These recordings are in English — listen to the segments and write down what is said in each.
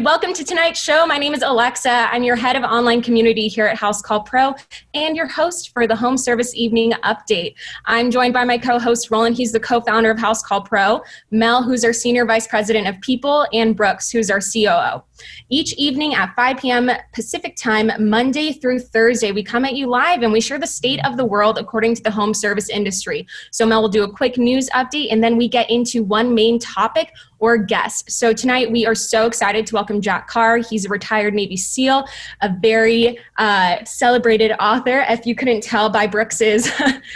Welcome to tonight's show. My name is Alexa. I'm your head of online community here at Housecall Pro and your host for the Home Service Evening Update. I'm joined by my co-host, Roland. He's the co-founder of Housecall Pro, Mel, who's our Senior Vice President of People, and Brooks, who's our COO. Each evening at 5 p.m. Pacific time, Monday through Thursday, we come at you live and we share the state of the world according to the home service industry. So Mel will do a quick news update and then we get into one main topic or guest. So tonight we are so excited to welcome Jack Carr. He's a retired Navy SEAL, a very celebrated author, if you couldn't tell by Brooks's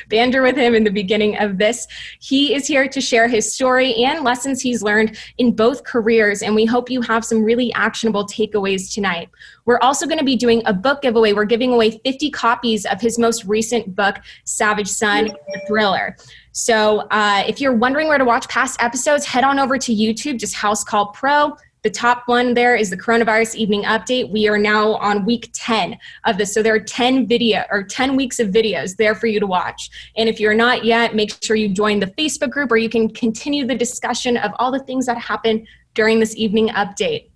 banter with him in the beginning of this. He is here to share his story and lessons he's learned in both careers, and we hope you have some really actionable takeaways tonight. We're also going to be doing a book giveaway. We're giving away 50 copies of his most recent book, Savage Son, the Thriller. So if you're wondering where to watch past episodes, head on over to YouTube, just Housecall Pro. The top one there is the Coronavirus Evening Update. We are now on week 10 of this. So there are 10 weeks of videos there for you to watch. And if you're not yet, make sure you join the Facebook group where you can continue the discussion of all the things that happen during this evening update.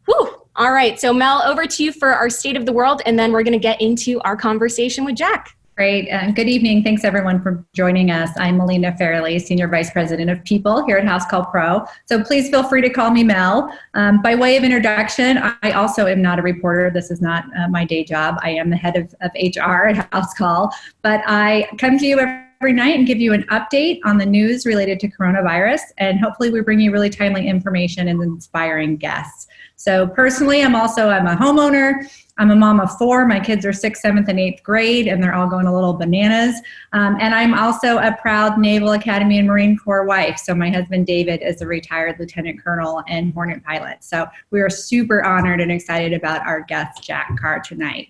Whew. All right. So Mel, over to you for our state of the world, and then we're going to get into our conversation with Jack. Great. Good evening. Thanks, everyone, for joining us. I'm Melina Fairley, Senior Vice President of People here at Housecall Pro. So please feel free to call me Mel. By way of introduction, I also am not a reporter. This is not my day job. I am the head of HR at Housecall. But I come to you every night and give you an update on the news related to coronavirus. And hopefully we bring you really timely information and inspiring guests. So personally, I'm a homeowner. I'm a mom of 4. My kids are 6th, 7th, and 8th grade, and they're all going a little bananas. And I'm also a proud Naval Academy and Marine Corps wife. So my husband, David, is a retired Lieutenant Colonel and Hornet pilot. So we are super honored and excited about our guest, Jack Carr, tonight.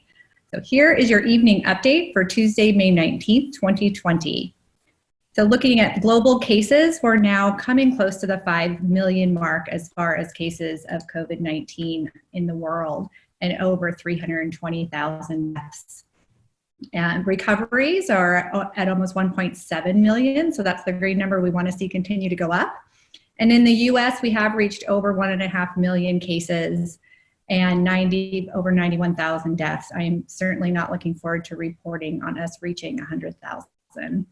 So here is your evening update for Tuesday, May 19th, 2020. So looking at global cases, we're now coming close to the 5 million mark as far as cases of COVID-19 in the world, and over 320,000 deaths. And recoveries are at almost 1.7 million, so that's the green number we want to see continue to go up. And in the US, we have reached over 1.5 million cases and over 91,000 deaths. I am certainly not looking forward to reporting on us reaching 100,000.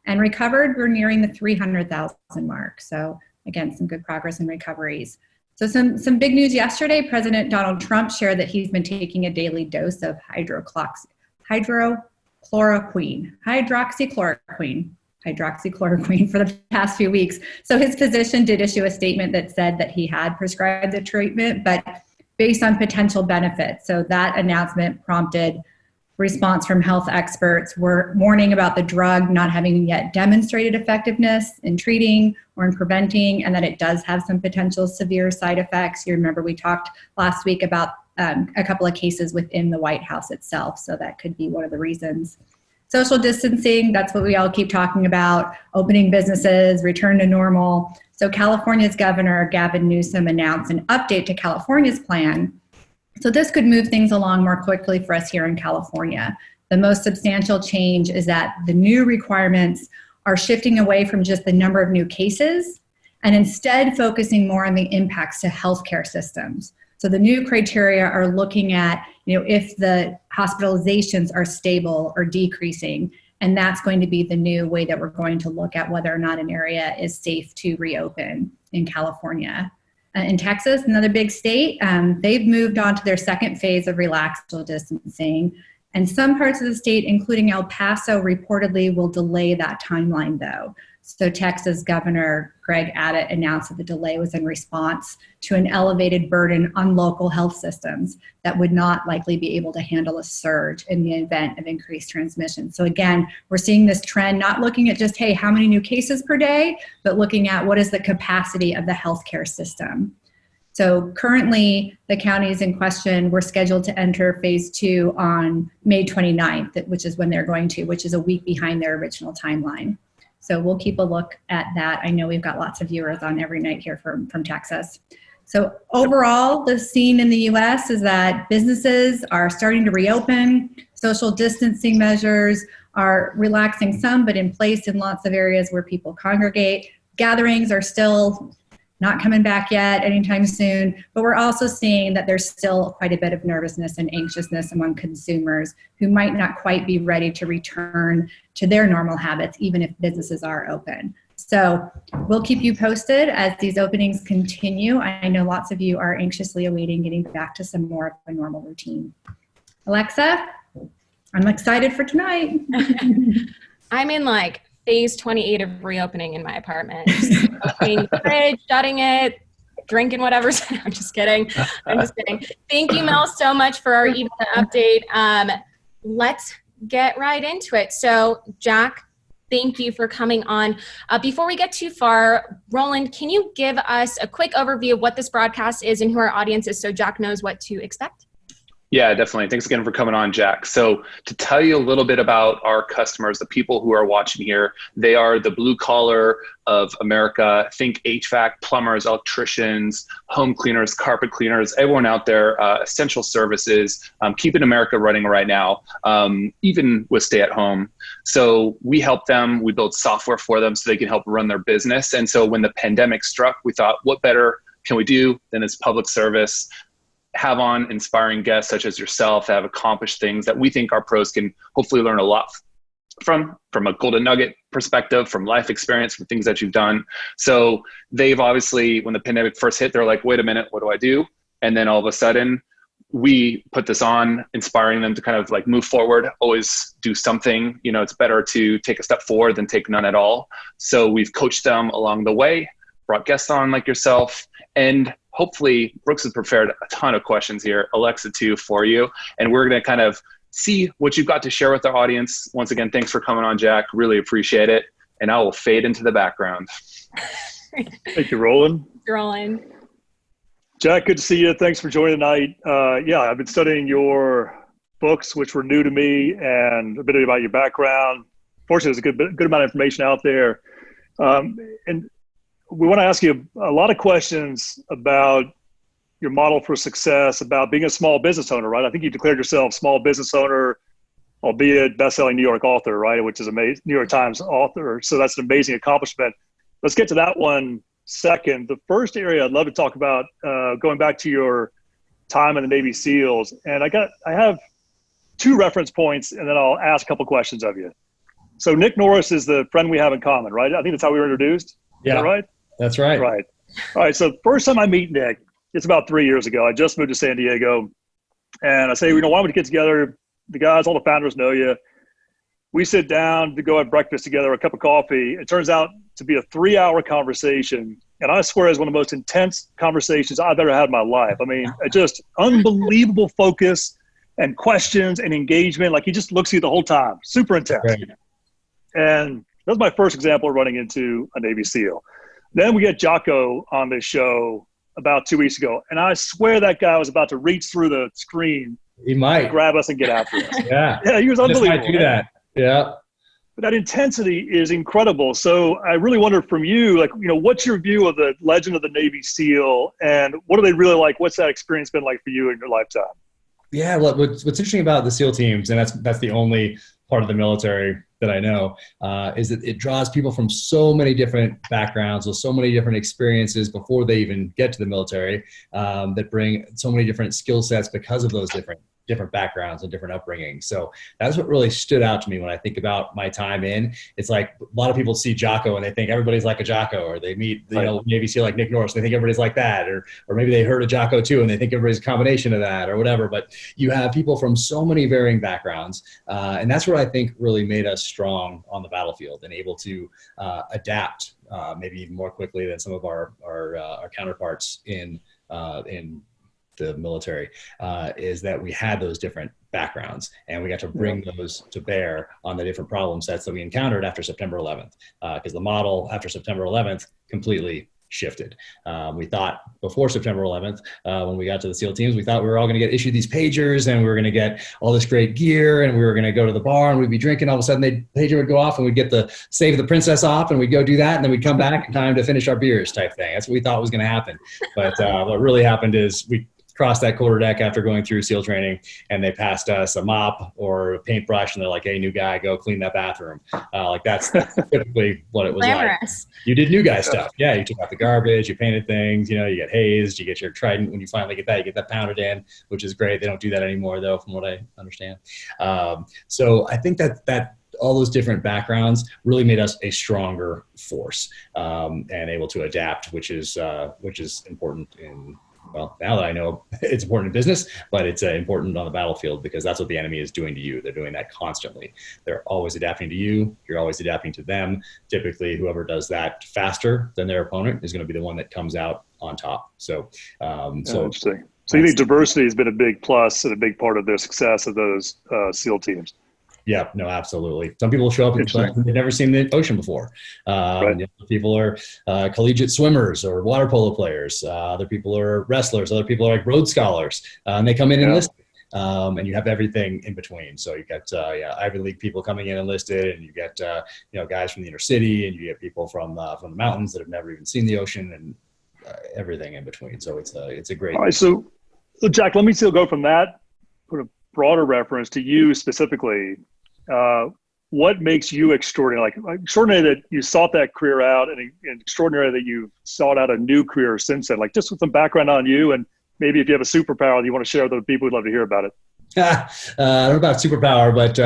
And recovered, we're nearing the 300,000 mark. So again, some good progress in recoveries. So some big news yesterday. President Donald Trump shared that he's been taking a daily dose of hydroxychloroquine for the past few weeks. So his physician did issue a statement that said that he had prescribed the treatment, but based on potential benefits. So that announcement prompted response from health experts. Were warning about the drug not having yet demonstrated effectiveness in treating or in preventing, and that it does have some potential severe side effects. You remember we talked last week about a couple of cases within the White House itself, so that could be one of the reasons. Social distancing, that's what we all keep talking about. Opening businesses, return to normal. So California's Governor Gavin Newsom announced an update to California's plan. So this could move things along more quickly for us here in California. The most substantial change is that the new requirements are shifting away from just the number of new cases and instead focusing more on the impacts to healthcare systems. So the new criteria are looking at, if the hospitalizations are stable or decreasing, and that's going to be the new way that we're going to look at whether or not an area is safe to reopen in California. In Texas, another big state, they've moved on to their second phase of relaxed social distancing. And some parts of the state, including El Paso, reportedly will delay that timeline, though. So Texas Governor Greg Abbott announced that the delay was in response to an elevated burden on local health systems that would not likely be able to handle a surge in the event of increased transmission. So again, we're seeing this trend, not looking at just, hey, how many new cases per day, but looking at what is the capacity of the healthcare system. So currently, the counties in question were scheduled to enter phase 2 on May 29th, which is when they're going to, which is a week behind their original timeline. So we'll keep a look at that. I know we've got lots of viewers on every night here from Texas. So overall, the scene in the US is that businesses are starting to reopen. Social distancing measures are relaxing some, but in place in lots of areas where people congregate. Gatherings are still not coming back yet anytime soon. But we're also seeing that there's still quite a bit of nervousness and anxiousness among consumers who might not quite be ready to return to their normal habits, even if businesses are open. So we'll keep you posted as these openings continue. I know lots of you are anxiously awaiting getting back to some more of a normal routine. Alexa, I'm excited for tonight. I'm in like phase 28 of reopening in my apartment. Just opening the fridge, shutting it, drinking whatever's. I'm just kidding. Thank you, Mel, so much for our evening update. Let's get right into it. So, Jack, thank you for coming on. Before we get too far, Roland, can you give us a quick overview of what this broadcast is and who our audience is so Jack knows what to expect? Yeah, definitely. Thanks again for coming on, Jack. So to tell you a little bit about our customers, the people who are watching here, they are the blue collar of America. Think HVAC, plumbers, electricians, home cleaners, carpet cleaners, everyone out there, essential services, keeping America running right now, even with stay at home. So we help them, we build software for them so they can help run their business. And so when the pandemic struck, we thought, what better can we do than this public service? Have on inspiring guests such as yourself that have accomplished things that we think our pros can hopefully learn a lot from a golden nugget perspective, from life experience, from things that you've done. So they've obviously, when the pandemic first hit, they're like, wait a minute, what do I do? And then all of a sudden we put this on, inspiring them to kind of like move forward, always do something. You know, it's better to take a step forward than take none at all. So we've coached them along the way, brought guests on like yourself, and hopefully Brooks has prepared a ton of questions here, Alexa too, for you. And we're going to kind of see what you've got to share with our audience. Once again, thanks for coming on, Jack. Really appreciate it. And I will fade into the background. Thank you, Roland. Roland. Jack, good to see you. Thanks for joining tonight. Yeah, I've been studying your books, which were new to me, and a bit about your background. Fortunately, there's a good amount of information out there. And we want to ask you a lot of questions about your model for success, about being a small business owner, right? I think you declared yourself small business owner, albeit best-selling New York author, right? Which is amazing, New York Times author. So that's an amazing accomplishment. Let's get to that one second. The first area I'd love to talk about, going back to your time in the Navy SEALs. And I have two reference points, and then I'll ask a couple questions of you. So Nick Norris is the friend we have in common, right? I think that's how we were introduced. Yeah. Is that right? That's right. Right. All right. So first time I meet Nick, it's about 3 years ago. I just moved to San Diego, and I say, why don't we get together? The guys, all the founders know you. We sit down to go have breakfast together, a cup of coffee. It turns out to be a 3-hour conversation. And I swear it's one of the most intense conversations I've ever had in my life. I mean, just unbelievable focus and questions and engagement. Like he just looks at you the whole time. Super intense. Right. And that was my first example of running into a Navy SEAL. Then we get Jocko on this show about 2 weeks ago. And I swear that guy was about to reach through the screen. He might grab us and get after us. Yeah. Yeah, he was unbelievable. Just might do that. Yeah. But that intensity is incredible. So I really wonder from you, like, what's your view of the legend of the Navy SEAL, and what are they really like? What's that experience been like for you in your lifetime? Yeah. Well, what's interesting about the SEAL teams, and that's the only part of the military that I know, is that it draws people from so many different backgrounds with so many different experiences before they even get to the military, that bring so many different skill sets because of those different backgrounds and different upbringings. So that's what really stood out to me when I think about my time in. It's like a lot of people see Jocko and they think everybody's like a Jocko, or they meet Navy SEAL like Nick Norris, they think everybody's like that, or maybe they heard of Jocko too and they think everybody's a combination of that or whatever. But you have people from so many varying backgrounds, and that's what I think really made us strong on the battlefield and able to adapt maybe even more quickly than some of our counterparts in the military, is that we had those different backgrounds and we got to bring those to bear on the different problem sets that we encountered after September 11th, because the model after September 11th completely shifted. We thought before September 11th, when we got to the SEAL teams, we thought we were all going to get issued these pagers and we were going to get all this great gear and we were going to go to the bar and we'd be drinking. All of a sudden, the pager would go off and we'd get the Save the Princess off and we'd go do that. And then we'd come back in time to finish our beers type thing. That's what we thought was going to happen. But what really happened is we crossed that quarter deck after going through SEAL training, and they passed us a mop or a paintbrush, and they're like, "Hey, new guy, go clean that bathroom." Like that's typically what it was Glamorous. like. You did new guy stuff. Yeah, you took out the garbage, you painted things, you know, you get hazed, you get your trident. When you finally get that, you get that pounded in, which is great. They don't do that anymore, though, from what I understand. So I think that all those different backgrounds really made us a stronger force, and able to adapt, which is important in, well, now that I know it's important in business, but it's important on the battlefield, because that's what the enemy is doing to you. They're doing that constantly. They're always adapting to you. You're always adapting to them. Typically, whoever does that faster than their opponent is going to be the one that comes out on top. So interesting. So you think diversity has been a big plus and a big part of the success of those SEAL teams? Yeah, no, absolutely. Some people show up and they've never seen the ocean before. Right. You know, people are collegiate swimmers or water polo players. Other people are wrestlers. Other people are like Rhodes scholars, and they come in enlisted. And you have everything in between. So you got Ivy League people coming in enlisted, and you get guys from the inner city, and you get people from the mountains that have never even seen the ocean, and everything in between. So it's a great. All right, so Jack, let me still go from that, put a broader reference to you specifically. What makes you extraordinary? Like extraordinary that you sought that career out, and extraordinary that you've sought out a new career since then. Like, just with some background on you, and maybe if you have a superpower that you want to share with other people, we'd love to hear about it. I don't know about superpower, but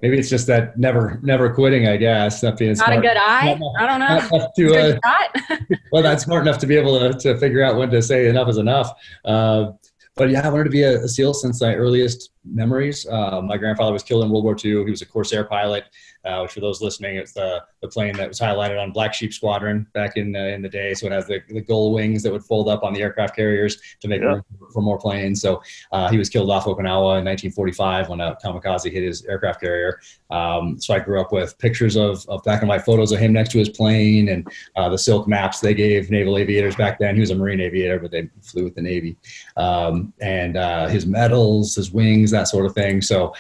maybe it's just that never quitting, I guess. Not being smart. Not a good eye? I don't know. Well, that's smart enough to be able to figure out when to say enough is enough. But yeah, I wanted to be a SEAL since my earliest memories. My grandfather was killed in World War II. He was a Corsair pilot, which for those listening, it's the plane that was highlighted on Black Sheep Squadron back in the day. So it has the gull wings that would fold up on the aircraft carriers to make room for more planes. So he was killed off Okinawa in 1945 when a kamikaze hit his aircraft carrier. So I grew up with pictures of black and white photos of him next to his plane, and the silk maps they gave naval aviators back then. He was a Marine aviator, but they flew with the Navy. And his medals, his wings, that sort of thing. So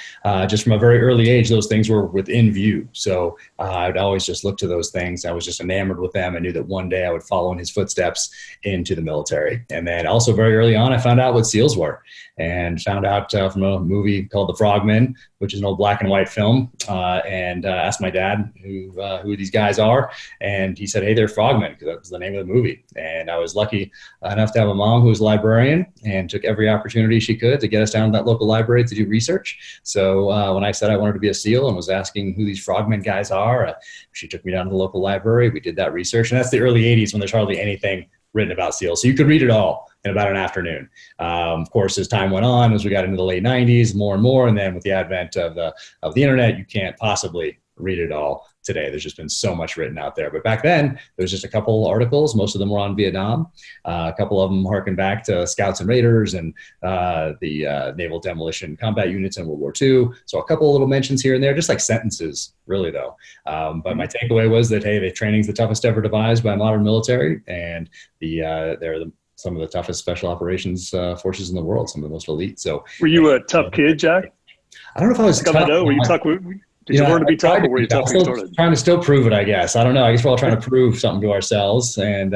just from a very early age, those things were within view. So I'd always just look to those things. I was just enamored with them. I knew that one day I would follow in his footsteps into the military. And then also very early on, I found out what SEALs were, and found out from a movie called The Frogmen, which is an old black and white film, and asked my dad who these guys are. And he said, "Hey, they're frogmen," because that was the name of the movie. And I was lucky enough to have a mom who was a librarian and took every opportunity she could to get us down to that local library to do research. So when I said I wanted to be a SEAL and was asking who these frogmen guys are, she took me down to the local library. We did that research. And that's the early 80s when there's hardly anything written about SEALs. So you could read it all in about an afternoon. Of course, as time went on, as we got into the late 90s, more and more, and then with the advent of the internet, you can't possibly read it all today. There's just been so much written out there. But back then, there was just a couple articles. Most of them were on Vietnam. A couple of them harken back to Scouts and Raiders and the Naval Demolition Combat Units in World War II. So a couple of little mentions here and there, just like sentences, really, though. But my takeaway was that, hey, the training's the toughest ever devised by modern military, and they're some of the toughest special operations forces in the world, some of the most elite. So, were you a tough kid, Jack? I don't know if I was tough. Were you tough? Did you learn to be tough, or were you tough when you started? Trying to still prove it, I guess. I don't know. I guess we're all trying to prove something to ourselves, and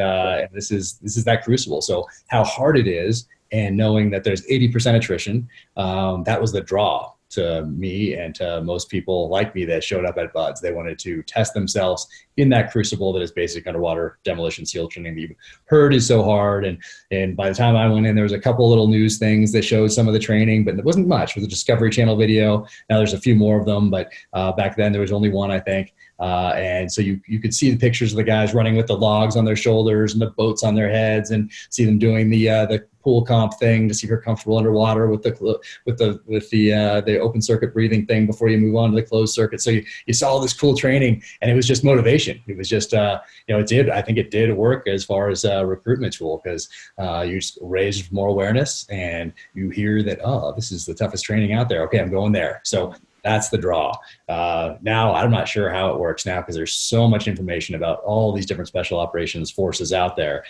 this is that crucible. So how hard it is, and knowing that there's 80% attrition, that was the draw to me and to most people like me that showed up at BUD/S. They wanted to test themselves in that crucible that is basic underwater demolition SEAL training that you've heard is so hard. And by the time I went in, there was a couple little news things that showed some of the training, but there wasn't much. It was a Discovery Channel video. Now there's a few more of them, but back then there was only one, I think. And so you could see the pictures of the guys running with the logs on their shoulders and the boats on their heads, and see them doing the pool comp thing to see if you're comfortable underwater with the open circuit breathing thing before you move on to the closed circuit. So you saw all this cool training, and it was just motivation. It was just I think it did work as far as a recruitment tool, because you just raised more awareness, and you hear that, oh, this is the toughest training out there. Okay, I'm going there. So that's the draw. Now, I'm not sure how it works now, because there's so much information about all these different special operations forces out there.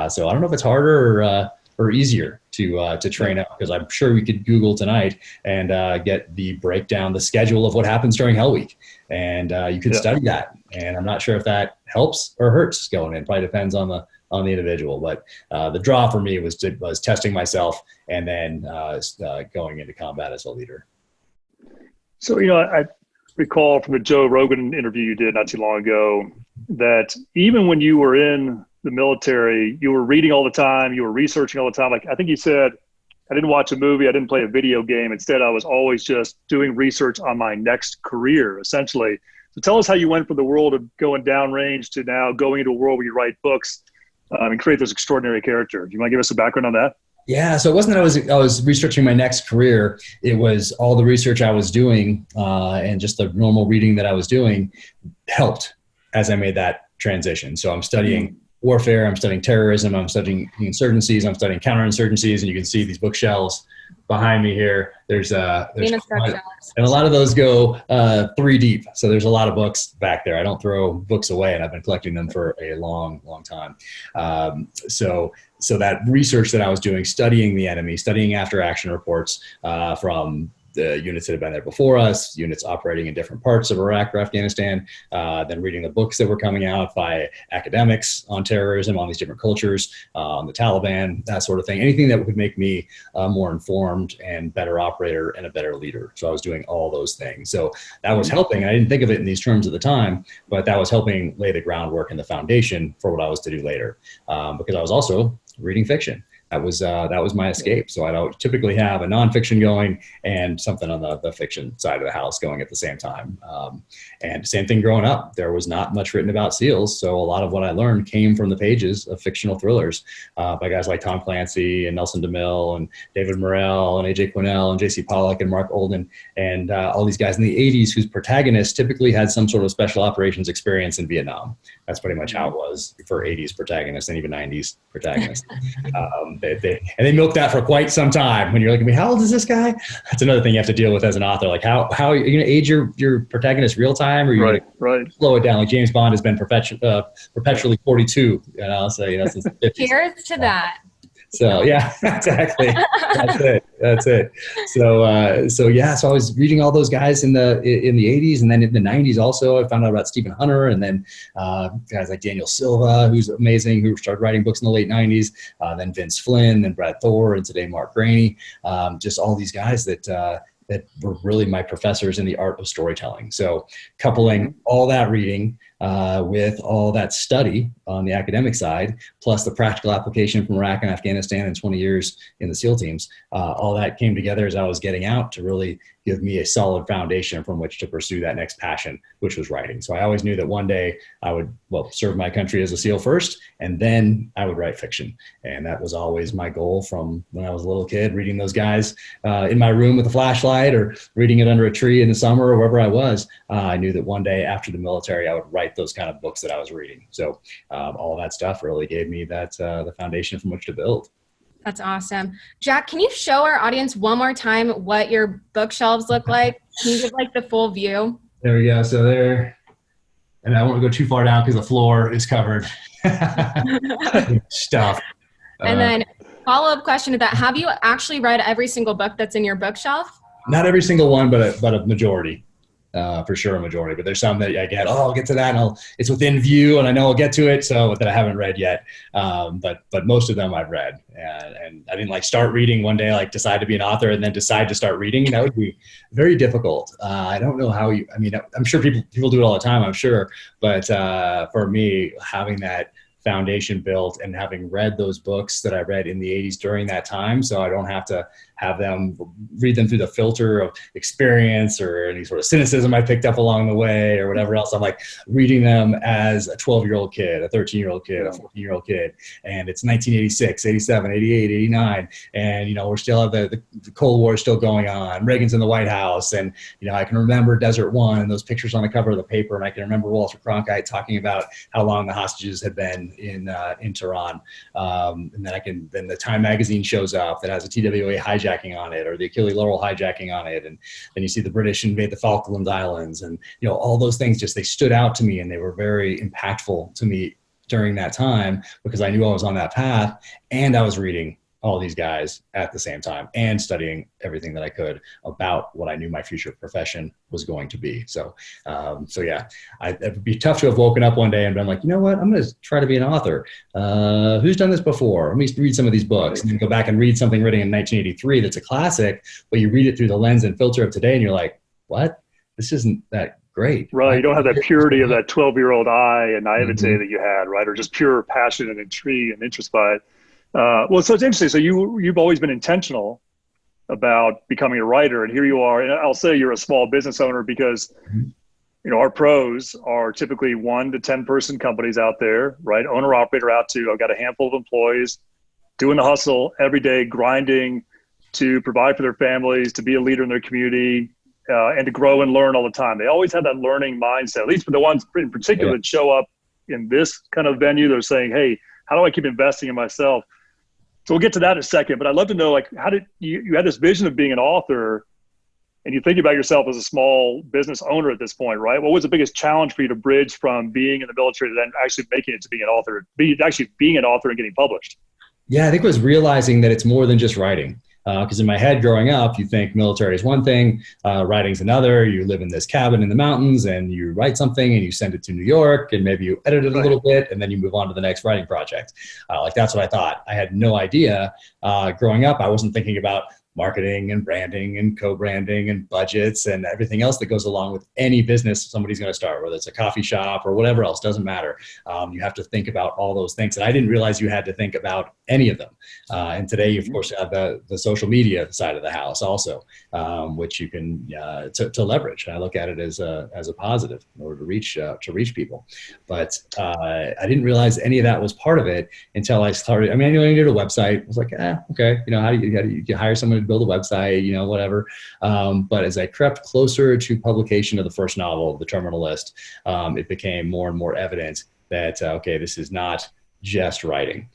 So I don't know if it's harder or easier to train up, because I'm sure we could Google tonight and get the breakdown, the schedule of what happens during Hell Week. And you could study that. And I'm not sure if that helps or hurts going in. Probably depends on on the individual. But the draw for me was testing myself and then going into combat as a leader. So, I recall from the Joe Rogan interview you did not too long ago that even when you were in the military, you were reading all the time, you were researching all the time. Like I think you said, I didn't watch a movie, I didn't play a video game. Instead, I was always just doing research on my next career, essentially. So tell us how you went from the world of going downrange to now going into a world where you write books and create this extraordinary character. Do you want to give us a background on that? Yeah, so it wasn't that I was researching my next career. It was all the research I was doing and just the normal reading that I was doing helped as I made that transition. So I'm studying warfare, I'm studying terrorism, I'm studying insurgencies, I'm studying counterinsurgencies, and you can see these bookshelves behind me here. There's and a lot of those go 3 deep. So there's a lot of books back there. I don't throw books away, and I've been collecting them for a long, long time. So that research that I was doing, studying the enemy, studying after action reports from the units that have been there before us, units operating in different parts of Iraq or Afghanistan, then reading the books that were coming out by academics on terrorism, on these different cultures, on the Taliban, that sort of thing. Anything that would make me a more informed and better operator and a better leader. So I was doing all those things. So that was helping. I didn't think of it in these terms at the time, but that was helping lay the groundwork and the foundation for what I was to do later. Because I was also reading fiction. That was my escape. So I don't typically have a nonfiction going and something on the fiction side of the house going at the same time. And same thing growing up. There was not much written about SEALs. So a lot of what I learned came from the pages of fictional thrillers by guys like Tom Clancy and Nelson DeMille and David Morrell and A.J. Quinnell and J.C. Pollock and Mark Olden and all these guys in the 80s whose protagonists typically had some sort of special operations experience in Vietnam. That's pretty much how it was for 80s protagonists and even 90s protagonists. They milked that for quite some time. When you're like, how old is this guy? That's another thing you have to deal with as an author. Like how are you going to age your protagonist real time, or you going to slow it down? Like James Bond has been perpetually 42. So since the 50s. Cheers to that. So yeah, exactly. That's it. So I was reading all those guys in the 80s, and then in the 90s also I found out about Stephen Hunter, and then guys like Daniel Silva, who's amazing, who started writing books in the late 90s, then Vince Flynn, then Brad Thor, and today Mark Graney, just all these guys that were really my professors in the art of storytelling. So coupling all that reading with all that study on the academic side, plus the practical application from Iraq and Afghanistan and 20 years in the SEAL teams, all that came together as I was getting out to really give me a solid foundation from which to pursue that next passion, which was writing. So I always knew that one day I would, serve my country as a SEAL first, and then I would write fiction. And that was always my goal from when I was a little kid, reading those guys in my room with a flashlight or reading it under a tree in the summer or wherever I was. I knew that one day after the military, I would write those kind of books that I was reading. So all that stuff really gave me that the foundation from which to build. That's awesome. Jack, can you show our audience one more time what your bookshelves look like? Can you give the full view? There we go. So there, and I won't go too far down because the floor is covered. Stuff. And then follow-up question to that. Have you actually read every single book that's in your bookshelf? Not every single one, but a majority. For sure a majority, but there's some that I get, I'll get to that and it's within view and I know I'll get to it. So that I haven't read yet. But most of them I've read and I didn't start reading one day, decide to be an author and then decide to start reading. That would be very difficult. I don't know how I'm sure people do it all the time, I'm sure. But for me, having that foundation built and having read those books that I read in the 80s during that time, so I don't have to have them read them through the filter of experience or any sort of cynicism I picked up along the way or whatever else. I'm reading them as a 12-year-old kid, a 13-year-old kid, a 14-year-old kid. And it's 1986, 87, 88, 89. And, we're still have the Cold War still going on. Reagan's in the White House. And, I can remember Desert One and those pictures on the cover of the paper. And I can remember Walter Cronkite talking about how long the hostages had been in Tehran. And then the Time magazine shows up that has a TWA hijacking on it, or the Achille Laurel hijacking on it, and then you see the British invade the Falkland Islands, and all those things they stood out to me, and they were very impactful to me during that time because I knew I was on that path, and I was reading all these guys at the same time and studying everything that I could about what I knew my future profession was going to be. So yeah, it would be tough to have woken up one day and been like, you know what, I'm going to try to be an author. Who's done this before? Let me read some of these books, and then go back and read something written in 1983 that's a classic, but you read it through the lens and filter of today, and you're like, what? This isn't that great. Right. You don't have that purity of that 12-year-old eye and naivete that you had, right? Or just pure passion and intrigue and interest by it. Well, so it's interesting. So you've always been intentional about becoming a writer, and here you are. And I'll say you're a small business owner because, our pros are typically 1 to 10 person companies out there, right? Owner operator out to, I've got a handful of employees doing the hustle every day, grinding to provide for their families, to be a leader in their community, and to grow and learn all the time. They always have that learning mindset, at least for the ones in particular that show up in this kind of venue. They're saying, hey, how do I keep investing in myself? So we'll get to that in a second, but I'd love to know, like, how did you had this vision of being an author, and you think about yourself as a small business owner at this point, right? What was the biggest challenge for you to bridge from being in the military to then actually making it to being an author, actually being an author and getting published? Yeah, I think it was realizing that it's more than just writing. Because in my head growing up, you think military is one thing, writing's another. You live in this cabin in the mountains and you write something and you send it to New York and maybe you edit it a little bit and then you move on to the next writing project. Like that's what I thought. I had no idea. Growing up, I wasn't thinking about marketing and branding and co-branding and budgets and everything else that goes along with any business somebody's going to start, whether it's a coffee shop or whatever else, doesn't matter. You have to think about all those things. And I didn't realize you had to think about any of them. And today, you, of course, have the social media side of the house also, which you can to leverage. And I look at it as a positive in order to reach people. But I didn't realize any of that was part of it until I started. I mean, I knew I needed a website. I was like, okay, how do you hire someone to build a website, whatever. But as I crept closer to publication of the first novel, The Terminalist, it became more and more evident that, okay, this is not just writing.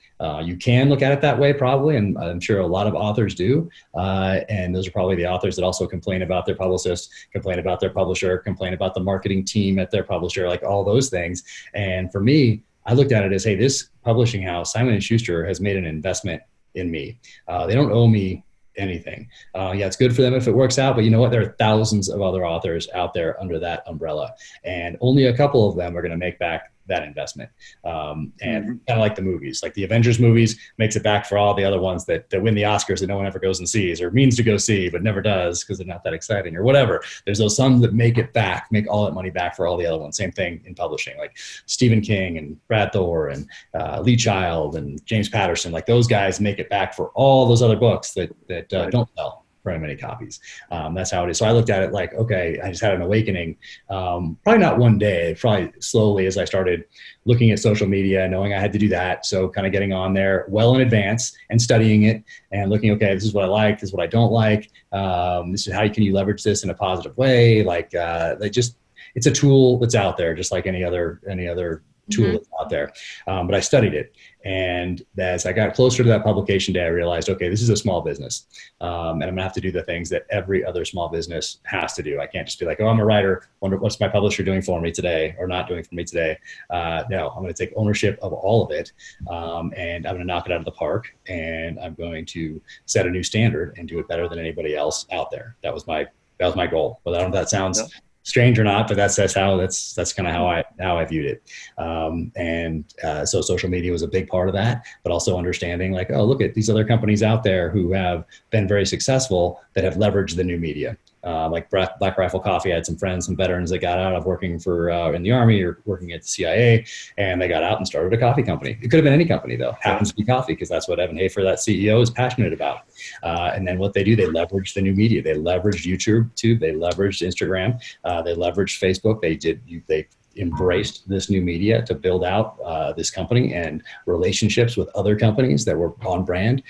You can look at it that way probably, and I'm sure a lot of authors do. And those are probably the authors that also complain about their publicist, complain about their publisher, complain about the marketing team at their publisher, like all those things. And for me, I looked at it as, hey, this publishing house, Simon & Schuster, has made an investment in me. They don't owe me anything. It's good for them if it works out, but you know what? There are thousands of other authors out there under that umbrella, and only a couple of them are going to make back that investment. And kind of like the movies, like the Avengers movies makes it back for all the other ones that win the Oscars that no one ever goes and sees or means to go see, but never does because they're not that exciting or whatever. There's those some that make it back, make all that money back for all the other ones. Same thing in publishing, like Stephen King and Brad Thor and Lee Child and James Patterson, like those guys make it back for all those other books that don't sell very many copies. That's how it is. So I looked at it like, okay, I just had an awakening. Probably not one day, probably slowly as I started looking at social media, knowing I had to do that. So kind of getting on there well in advance and studying it and looking, okay, this is what I like, this is what I don't like. This is how can you leverage this in a positive way? Like it's a tool that's out there, just like any other tool that's out there. But I studied it. And as I got closer to that publication day, I realized, okay, this is a small business. And I'm gonna have to do the things that every other small business has to do. I can't just be like, oh, I'm a writer. Wonder what's my publisher doing for me today or not doing for me today. No, I'm gonna take ownership of all of it. And I'm gonna knock it out of the park. And I'm going to set a new standard and do it better than anybody else out there. That was my goal. But I don't know if that sounds strange or not, but that's kind of how I viewed it. So social media was a big part of that, but also understanding like, oh, look at these other companies out there who have been very successful that have leveraged the new media. Like Black Rifle Coffee, I had some friends, some veterans that got out of working for in the Army or working at the CIA, and they got out and started a coffee company. It could have been any company though. Happens to be coffee because that's what Evan Hafer, that CEO, is passionate about. And then what they do, they leverage the new media. They leveraged YouTube, they leveraged Instagram, they leveraged Facebook. They embraced this new media to build out this company and relationships with other companies that were on brand.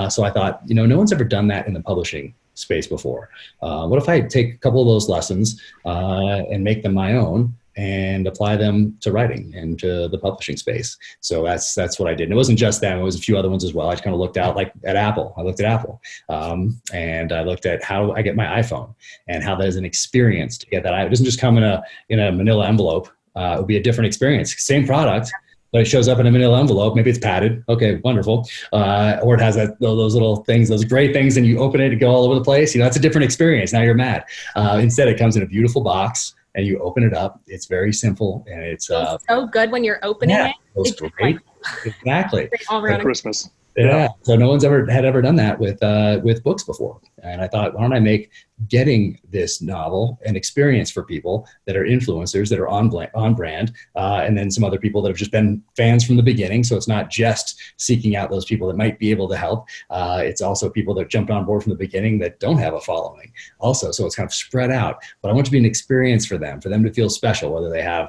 So I thought, no one's ever done that in the publishing space before. What if I take a couple of those lessons and make them my own and apply them to writing and to the publishing space? So that's what I did. And it wasn't just them, it was a few other ones as well. I just kind of looked out like at Apple. I looked at Apple and I looked at how I get my iPhone and how that is an experience to get that. It doesn't just come in a manila envelope. It would be a different experience. Same product, but it shows up in a manila envelope. Maybe it's padded. Okay, wonderful. Or it has those little things, those gray things, and you open it and go all over the place. That's a different experience. Now you're mad. Instead, it comes in a beautiful box, and you open it up. It's very simple, and it's so good when you're opening it. It's great. Exactly. All around like Christmas. Yeah. So no one's ever done that with books before. And I thought, why don't I make getting this novel an experience for people that are influencers, that are on brand, and then some other people that have just been fans from the beginning. So it's not just seeking out those people that might be able to help. It's also people that jumped on board from the beginning that don't have a following also. So it's kind of spread out. But I want it to be an experience for them to feel special, whether they have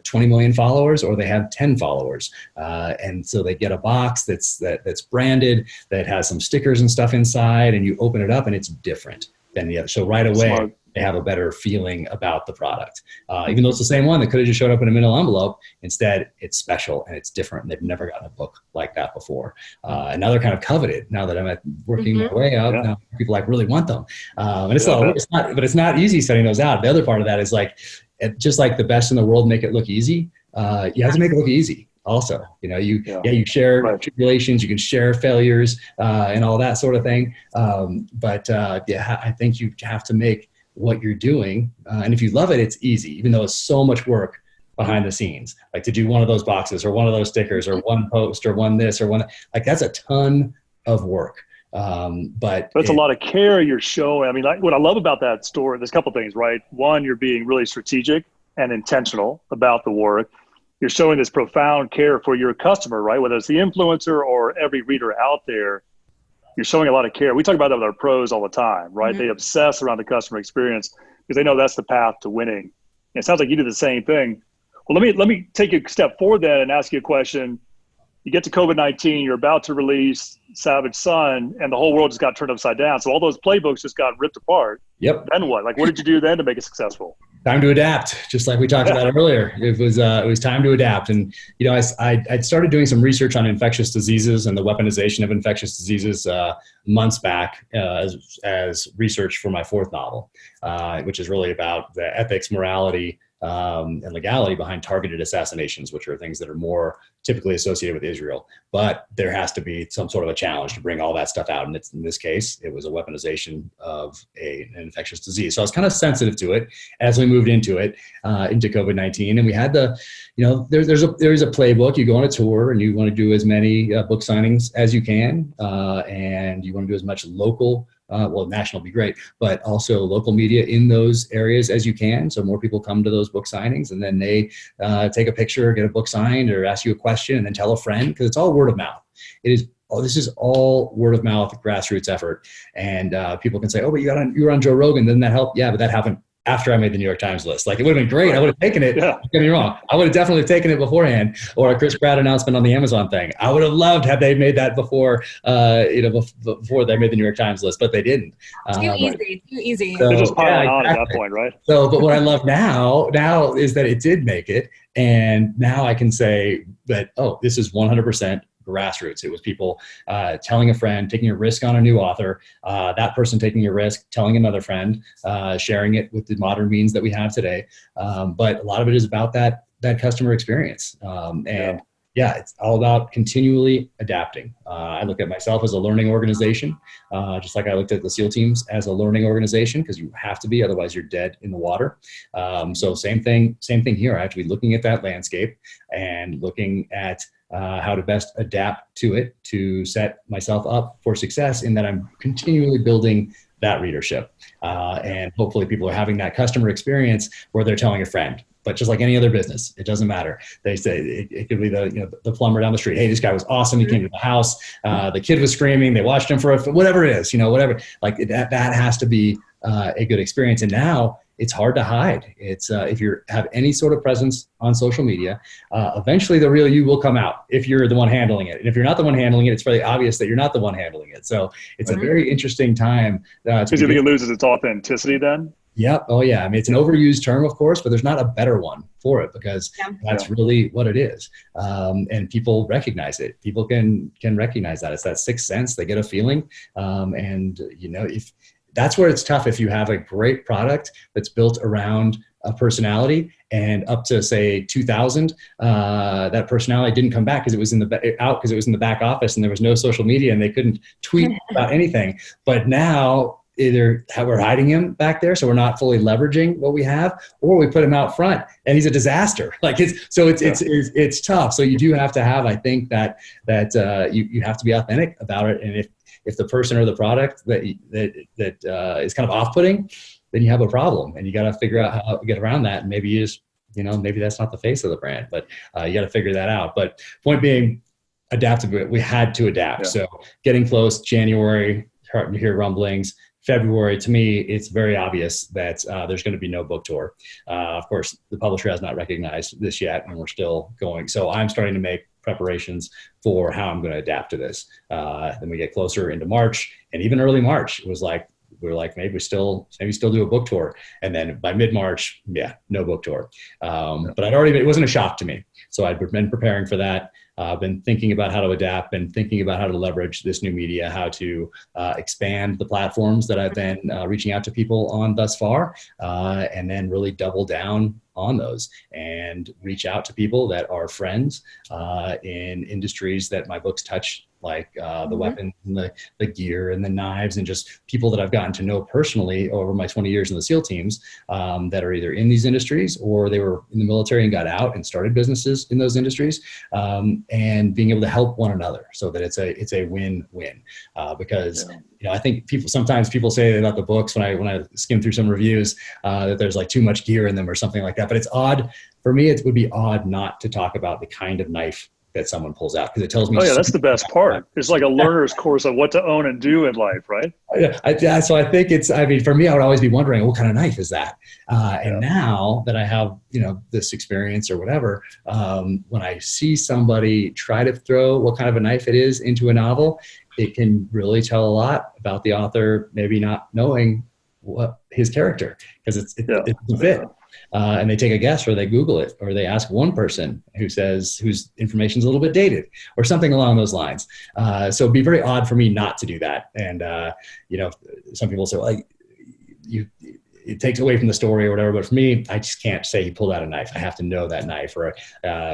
20 million followers or they have 10 followers. And so they get a box that's branded, that has some stickers and stuff inside, and you open it up and it's different than the other. So right away, Smart. They have a better feeling about the product. Even though it's the same one that could have just showed up in a manila envelope, instead it's special and it's different. And they've never gotten a book like that before. And now they're kind of coveted now that I'm working my way up. Now people really want them. And it's not easy setting those out. The other part of that is just like the best in the world make it look ezy. You have to make it look easy. Also, you share tribulations, you can share failures, and all that sort of thing. I think you have to make what you're doing. And if you love it, it's easy, even though it's so much work behind the scenes, like to do one of those boxes or one of those stickers or one post or one this or one, that's a ton of work. But that's a lot of care you're showing. I mean, what I love about that story, there's a couple things, right? One, you're being really strategic and intentional about the work. You're showing this profound care for your customer, right? Whether it's the influencer or every reader out there, you're showing a lot of care. We talk about that with our pros all the time, right? They obsess around the customer experience because they know that's the path to winning. And it sounds like you do the same thing. Well, let me take a step forward then and ask you a question. You get to COVID-19, you're about to release Savage Son, and the whole world just got turned upside down. So all those playbooks just got ripped apart. Yep. Then what? What did you do then to make it successful? Time to adapt, just like we talked about earlier. It was time to adapt. And, I'd started doing some research on infectious diseases and the weaponization of infectious diseases months back as research for my fourth novel, which is really about the ethics, morality, and legality behind targeted assassinations, which are things that are more typically associated with Israel. But there has to be some sort of a challenge to bring all that stuff out. And in this case, it was a weaponization of an infectious disease. So I was kind of sensitive to it as we moved into it, into COVID-19. And we had there's a playbook. You go on a tour and you want to do as many book signings as you can. And you want to do as much local national would be great, but also local media in those areas as you can. So more people come to those book signings and then they take a picture, get a book signed, or ask you a question and then tell a friend, because it's all word of mouth. This is all word of mouth, grassroots effort. And people can say, oh, but you were on Joe Rogan, didn't that help? Yeah, but that happened after I made the New York Times list. It would have been great. I would have taken it. Yeah. Don't get me wrong. I would have definitely taken it beforehand, or a Chris Pratt announcement on the Amazon thing. I would have loved had they made that before they made the New York Times list, but they didn't. Too easy. So, they're just piling on at that point, right? So, but what I love now is that it did make it. And now I can say that, this is 100% grassroots. It was people telling a friend, taking a risk on a new author, that person taking a risk, telling another friend, sharing it with the modern means that we have today. But a lot of it is about that customer experience. It's all about continually adapting. I look at myself as a learning organization, just like I looked at the SEAL teams as a learning organization, because you have to be, otherwise you're dead in the water. So same thing here. I have to be looking at that landscape and looking at how to best adapt to it to set myself up for success, in that I'm continually building that readership. And hopefully people are having that customer experience where they're telling a friend. But just like any other business, it doesn't matter. They say it could be the plumber down the street. Hey, this guy was awesome. He came to the house. The kid was screaming. They watched him for whatever it is, whatever. That has to be a good experience. And now it's hard to hide. It's if you have any sort of presence on social media, eventually the real you will come out if you're the one handling it. And if you're not the one handling it, it's fairly obvious that you're not the one handling it. So it's a very interesting time. Because you think it loses its authenticity then? Yep. Oh, yeah. I mean, it's an overused term, of course, but there's not a better one for it, because that's really what it is. And people recognize it. People can recognize that. It's that sixth sense. They get a feeling. If that's where it's tough, if you have a great product that's built around a personality, and up to say 2000, that personality didn't come back because it was in the back office and there was no social media and they couldn't tweet about anything. But now either we're hiding him back there, so we're not fully leveraging what we have, or we put him out front and he's a disaster. Like it's tough. So you do have to have, I think that you have to be authentic about it. And if the person or the product that is kind of off-putting, then you have a problem, and you got to figure out how to get around that. And maybe you just, maybe that's not the face of the brand, but you got to figure that out. But point being, adaptability. We had to adapt. Yeah. So getting close, January, starting to hear rumblings. February, to me, it's very obvious that there's going to be no book tour. Of course, the publisher has not recognized this yet, and we're still going. So I'm starting to make preparations for how I'm going to adapt to this. Then we get closer into March, and even early March, it was like, we were like, maybe still do a book tour. And then by mid-March, no book tour. But it wasn't a shock to me. So I'd been preparing for that. I've been thinking about how to adapt, been thinking about how to leverage this new media, how to expand the platforms that I've been reaching out to people on thus far, and then really double down on those and reach out to people that are friends in industries that my books touch, like the weapons and the gear and the knives, and just people that I've gotten to know personally over my 20 years in the SEAL teams that are either in these industries or they were in the military and got out and started businesses in those industries, and being able to help one another so that it's a win-win. Because I think sometimes people say about the books when I skim through some reviews that there's like too much gear in them or something like that. But it's odd for me. It would be odd not to talk about the kind of knife that someone pulls out, because it tells me. Oh yeah, that's the best part. It's like a learner's course of what to own and do in life, right? So I think for me, I would always be wondering, what kind of knife is that? And now that I have, this experience or whatever, when I see somebody try to throw what kind of a knife it is into a novel, it can really tell a lot about the author, maybe not knowing what his character, because it doesn't fit. And they take a guess, or they Google it, or they ask one person whose information's a little bit dated or something along those lines. So it'd be very odd for me not to do that. And, some people say, well, it takes away from the story or whatever. But for me, I just can't say he pulled out a knife. I have to know that knife or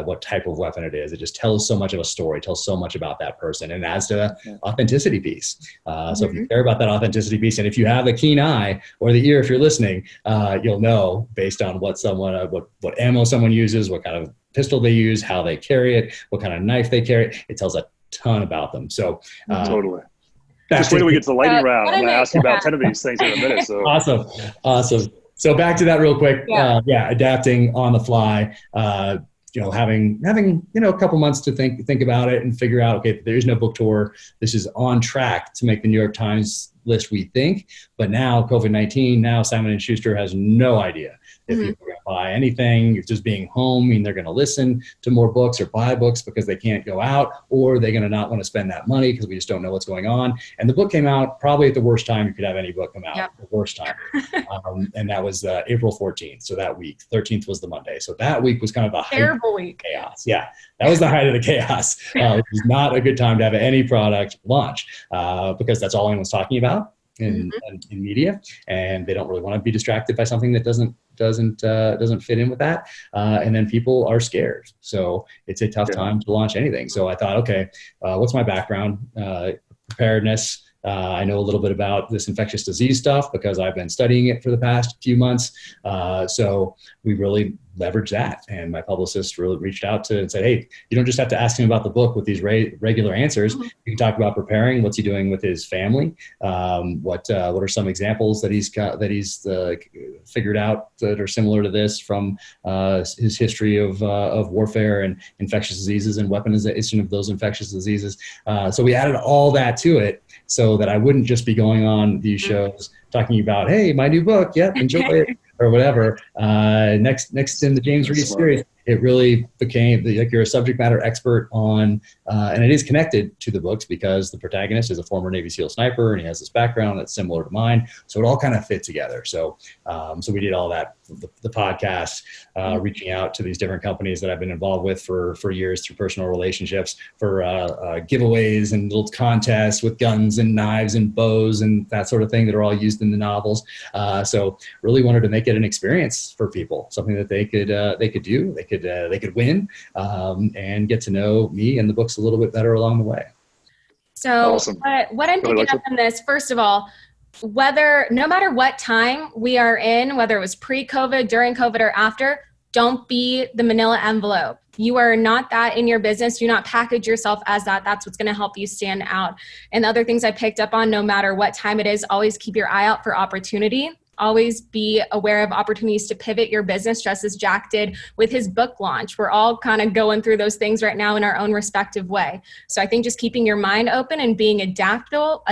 what type of weapon it is. It just tells so much of a story, tells so much about that person, and adds to the authenticity piece. So if you care about that authenticity piece, and if you have a keen eye or the ear, if you're listening, you'll know based on what ammo someone uses, what kind of pistol they use, how they carry it, what kind of knife they carry. It tells a ton about them. So totally. Just wait till we get to the lightning round. I'm going to ask you about 10 of these things in a minute. So. Awesome. So back to that real quick. Adapting on the fly. Having a couple months to think about it and figure out, okay, there is no book tour. This is on track to make the New York Times list, we think. But now COVID-19, now Simon & Schuster has no idea if people are going to buy anything. It's just being home, they're going to listen to more books or buy books because they can't go out, or they're going to not want to spend that money because we just don't know what's going on. And the book came out probably at the worst time you could have any book come out, the worst time. And that was April 14th. So that week, 13th was the Monday. So that week was kind of the terrible week. Chaos. Yeah, that was the height of the chaos. It was not a good time to have any product launch because that's all anyone's talking about in media, and they don't really want to be distracted by something that doesn't fit in with that. And then people are scared. So it's a tough time to launch anything. So I thought, okay, what's my background? Preparedness. I know a little bit about this infectious disease stuff because I've been studying it for the past few months. So we really leveraged that. And my publicist really reached out and said, hey, you don't just have to ask him about the book with these regular answers. You can talk about preparing. What's he doing with his family? What are some examples that he's figured out that are similar to this from his history of warfare and infectious diseases and weaponization of those infectious diseases. So we added all that to it so that I wouldn't just be going on these shows talking about, hey, my new book, enjoy it, or whatever. Next in the James Reed series, it really became like you're a subject matter expert on, and it is connected to the books because the protagonist is a former Navy SEAL sniper and he has this background that's similar to mine. So it all kind of fit together. So we did all that the podcast, reaching out to these different companies that I've been involved with for years through personal relationships, for giveaways and little contests with guns and knives and bows and that sort of thing that are all used in the novels. So really wanted to make it an experience for people, something that they could do, they could win, and get to know me and the books a little bit better along the way. So awesome. what I'm picking up from this, first of all, no matter what time we are in, whether it was pre-COVID, during COVID, or after, don't be the manila envelope. You are not that in your business. Do not package yourself as that. That's what's going to help you stand out. And the other things I picked up on, no matter what time it is, always keep your eye out for opportunity. Always be aware of opportunities to pivot your business, just as Jack did with his book launch. We're all kind of going through those things right now in our own respective way. So I think just keeping your mind open and being adaptable,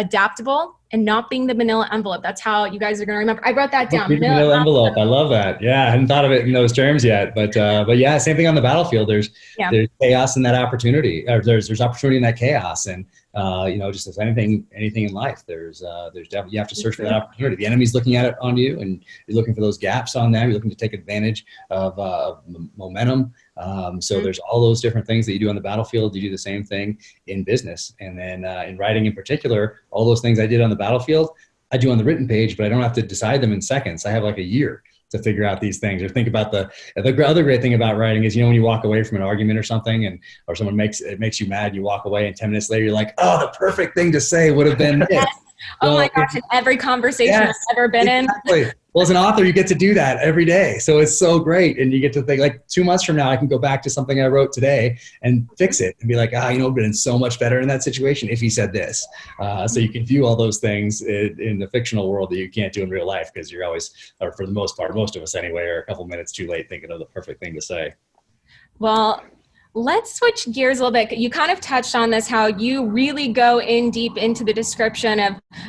and not being the manila envelope. That's how you guys are going to remember. I wrote that down. Manila envelope. I love that. Yeah, I hadn't thought of it in those terms yet. But yeah, same thing on the battlefield. There's chaos in that opportunity, or there's opportunity in that chaos. And just as anything in life, there's definitely, you have to search for that opportunity. The enemy's looking at it on you, and you're looking for those gaps on them. You're looking to take advantage of momentum. So there's all those different things that you do on the battlefield. You do the same thing in business. And then in writing in particular, all those things I did on the battlefield, I do on the written page, but I don't have to decide them in seconds. I have like a year to figure out these things, or think about the other great thing about writing is, when you walk away from an argument or something, or someone makes you mad, you walk away, and 10 minutes later, you're like, oh, the perfect thing to say would have been this. Yes. Oh my gosh, in every conversation I've ever been in. Well, as an author, you get to do that every day. So it's so great. And you get to think, like, 2 months from now, I can go back to something I wrote today and fix it and be like, it would have been so much better in that situation if he said this. So you can do all those things in the fictional world that you can't do in real life, because you're always, or for the most part, most of us anyway, are a couple minutes too late thinking of the perfect thing to say. Well, let's switch gears a little bit. You kind of touched on this, how you really go in deep into the description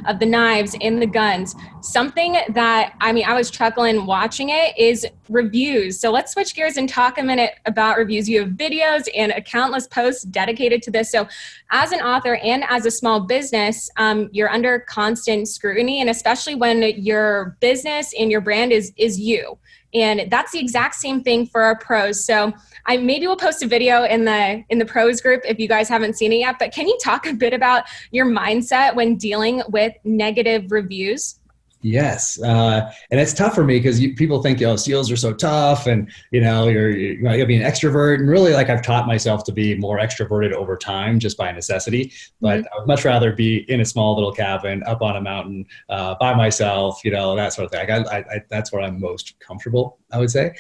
of the knives and the guns. Something that, I was chuckling watching it, is reviews. So let's switch gears and talk a minute about reviews. You have videos and countless posts dedicated to this. So as an author and as a small business, you're under constant scrutiny, and especially when your business and your brand is you. And that's the exact same thing for our pros. So maybe we'll post a video in the pros group if you guys haven't seen it yet, but can you talk a bit about your mindset when dealing with negative reviews? Yes. And it's tough for me because people think, SEALs are so tough, and, you're going to be an extrovert. And really, like, I've taught myself to be more extroverted over time just by necessity. But I would much rather be in a small little cabin up on a mountain by myself, that sort of thing. That's where I'm most comfortable, I would say.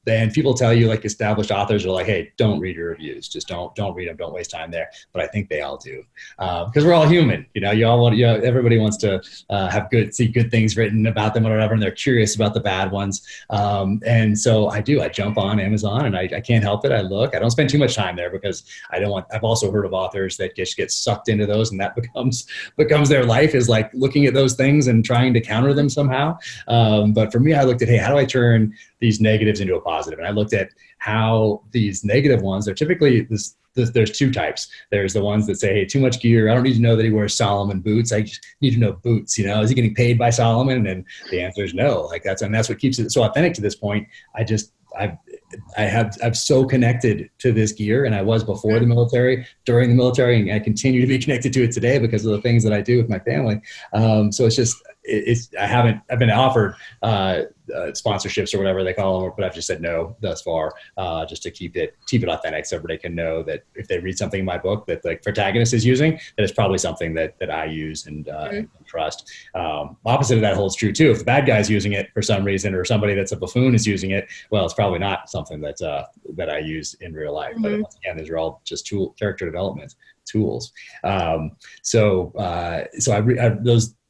And people tell you, like, established authors are like, hey, don't read your reviews. Just don't read them. Don't waste time there. But I think they all do, because we're all human. Everybody wants to see good things written about them or whatever, and they're curious about the bad ones. And so I do. I jump on Amazon, and I can't help it. I look. I don't spend too much time there because I've also heard of authors that just get sucked into those, and that becomes their life, is like looking at those things and trying to counter them somehow. But for me, I looked at, hey, how do I turn these negatives into a positive? And I looked at how these negative ones are typically there's two types. There's the ones that say, hey, too much gear. I don't need to know that he wears Solomon boots. I just need to know boots. Is he getting paid by Solomon? And the answer is no. That's what keeps it so authentic to this point. I'm so connected to this gear, and I was before the military, during the military, and I continue to be connected to it today because of the things that I do with my family. So it's just, I've been offered sponsorships or whatever they call them, but I've just said no thus far, just to keep it authentic, so everybody can know that if they read something in my book that the protagonist is using, that it's probably something that I use and trust. Opposite of that holds true too. If the bad guy's using it for some reason, or somebody that's a buffoon is using it, well, it's probably not something that I use in real life. But once again, these are all just character development tools.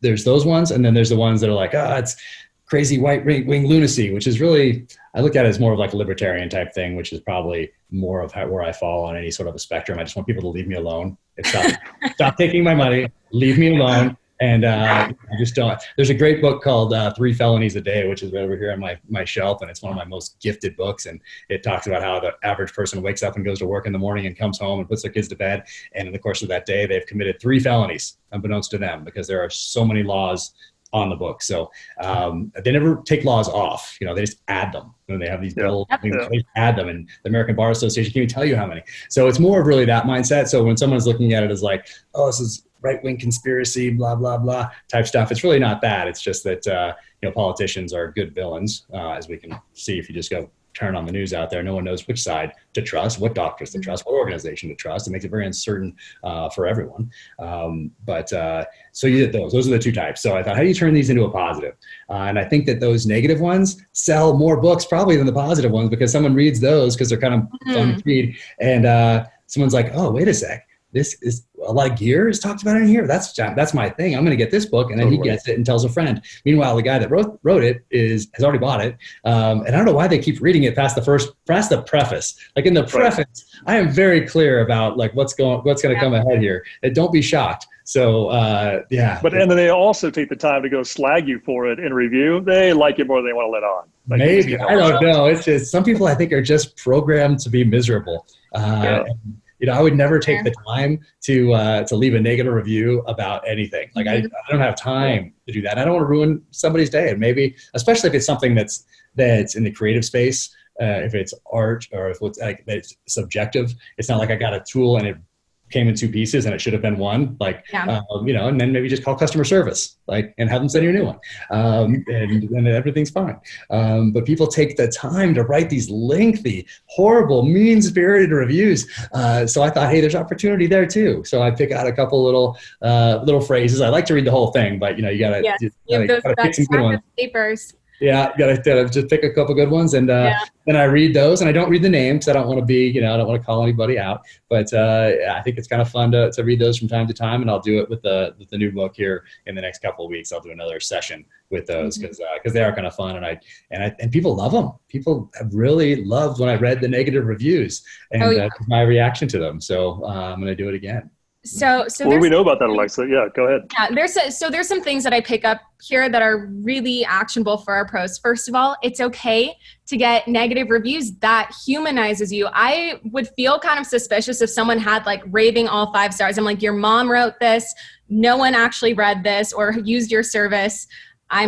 There's those ones, and then there's the ones that are like, it's crazy white wing lunacy, which is really, I look at it as more of like a libertarian type thing, which is probably more of where I fall on any sort of a spectrum. I just want people to leave me alone. Stop taking my money, leave me alone. And I just don't. There's a great book called 3 Felonies a Day, which is right over here on my shelf, and it's one of my most gifted books. And it talks about how the average person wakes up and goes to work in the morning and comes home and puts their kids to bed, and in the course of that day, they've committed 3 felonies, unbeknownst to them, because there are so many laws on the book. So they never take laws off. They just add them. They have these bills, they add them, and the American Bar Association can't even tell you how many. So it's more of really that mindset. So when someone's looking at it as like, oh, this is right-wing conspiracy, blah, blah, blah type stuff, it's really not that. It's just that, politicians are good villains, as we can see if you just go turn on the news out there. No one knows which side to trust, what doctors to trust, what organization to trust. It makes it very uncertain for everyone. So you did those. Those are the two types. So I thought, how do you turn these into a positive? And I think that those negative ones sell more books probably than the positive ones, because someone reads those because they're kind of fun to read. And someone's like, oh, wait a sec. This is a lot of gear is talked about in here. That's my thing. I'm going to get this book. And then he gets it and tells a friend. Meanwhile, the guy that wrote it has already bought it. And I don't know why they keep reading it past the preface. Like in the preface, I am very clear about like what's going to come ahead here. And don't be shocked. So But and then they also take the time to go slag you for it in review. They like it more than they want to let on. Like maybe, I don't know. It's just some people I think are just programmed to be miserable. I would never take the time to leave a negative review about anything. Like I don't have time to do that. I don't want to ruin somebody's day. And maybe, especially if it's something that's in the creative space, if it's art or if it's like it's subjective, it's not like I got a tool and it came in two pieces and it should have been one, and then maybe just call customer service, and have them send you a new one. And then everything's fine. But people take the time to write these lengthy, horrible, mean-spirited reviews. So I thought, hey, there's opportunity there too. So I pick out a couple little phrases. I like to read the whole thing, but you gotta pick some good ones. Papers. Yeah, gotta just pick a couple good ones, and then I read those, and I don't read the names. I don't want to be, I don't want to call anybody out. But I think it's kind of fun to read those from time to time, and I'll do it with the new book here in the next couple of weeks. I'll do another session with those because they are kind of fun, and people love them. People have really loved when I read the negative reviews and my reaction to them. So I'm going to do it again. So what do we know about that, Alexa? Yeah, go ahead. Yeah, there's some things that I pick up here that are really actionable for our pros. First of all, it's okay to get negative reviews. That humanizes you. I would feel kind of suspicious if someone had like raving all 5 stars. I'm like, your mom wrote this. No one actually read this or used your service. I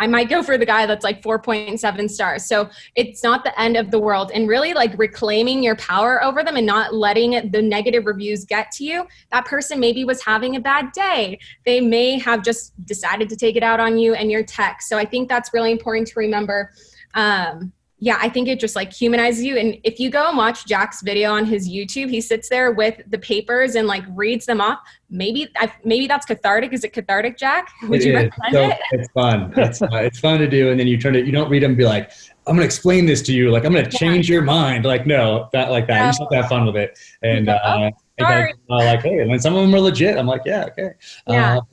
might go for the guy that's like 4.7 stars. So it's not the end of the world, and really like reclaiming your power over them and not letting the negative reviews get to you. That person maybe was having a bad day. They may have just decided to take it out on you and your tech. So I think that's really important to remember. I think it just like humanizes you. And if you go and watch Jack's video on his YouTube, he sits there with the papers and like reads them off. Maybe that's cathartic. Is it cathartic, Jack? Would you recommend it? It's fun. It's fun to do. And then you don't read them and be like, I'm going to explain this to you. Like, I'm going to change your mind. Like, no, not like that. No. You just have to have fun with it. And, like, hey, and then some of them are legit. I'm like, yeah, okay.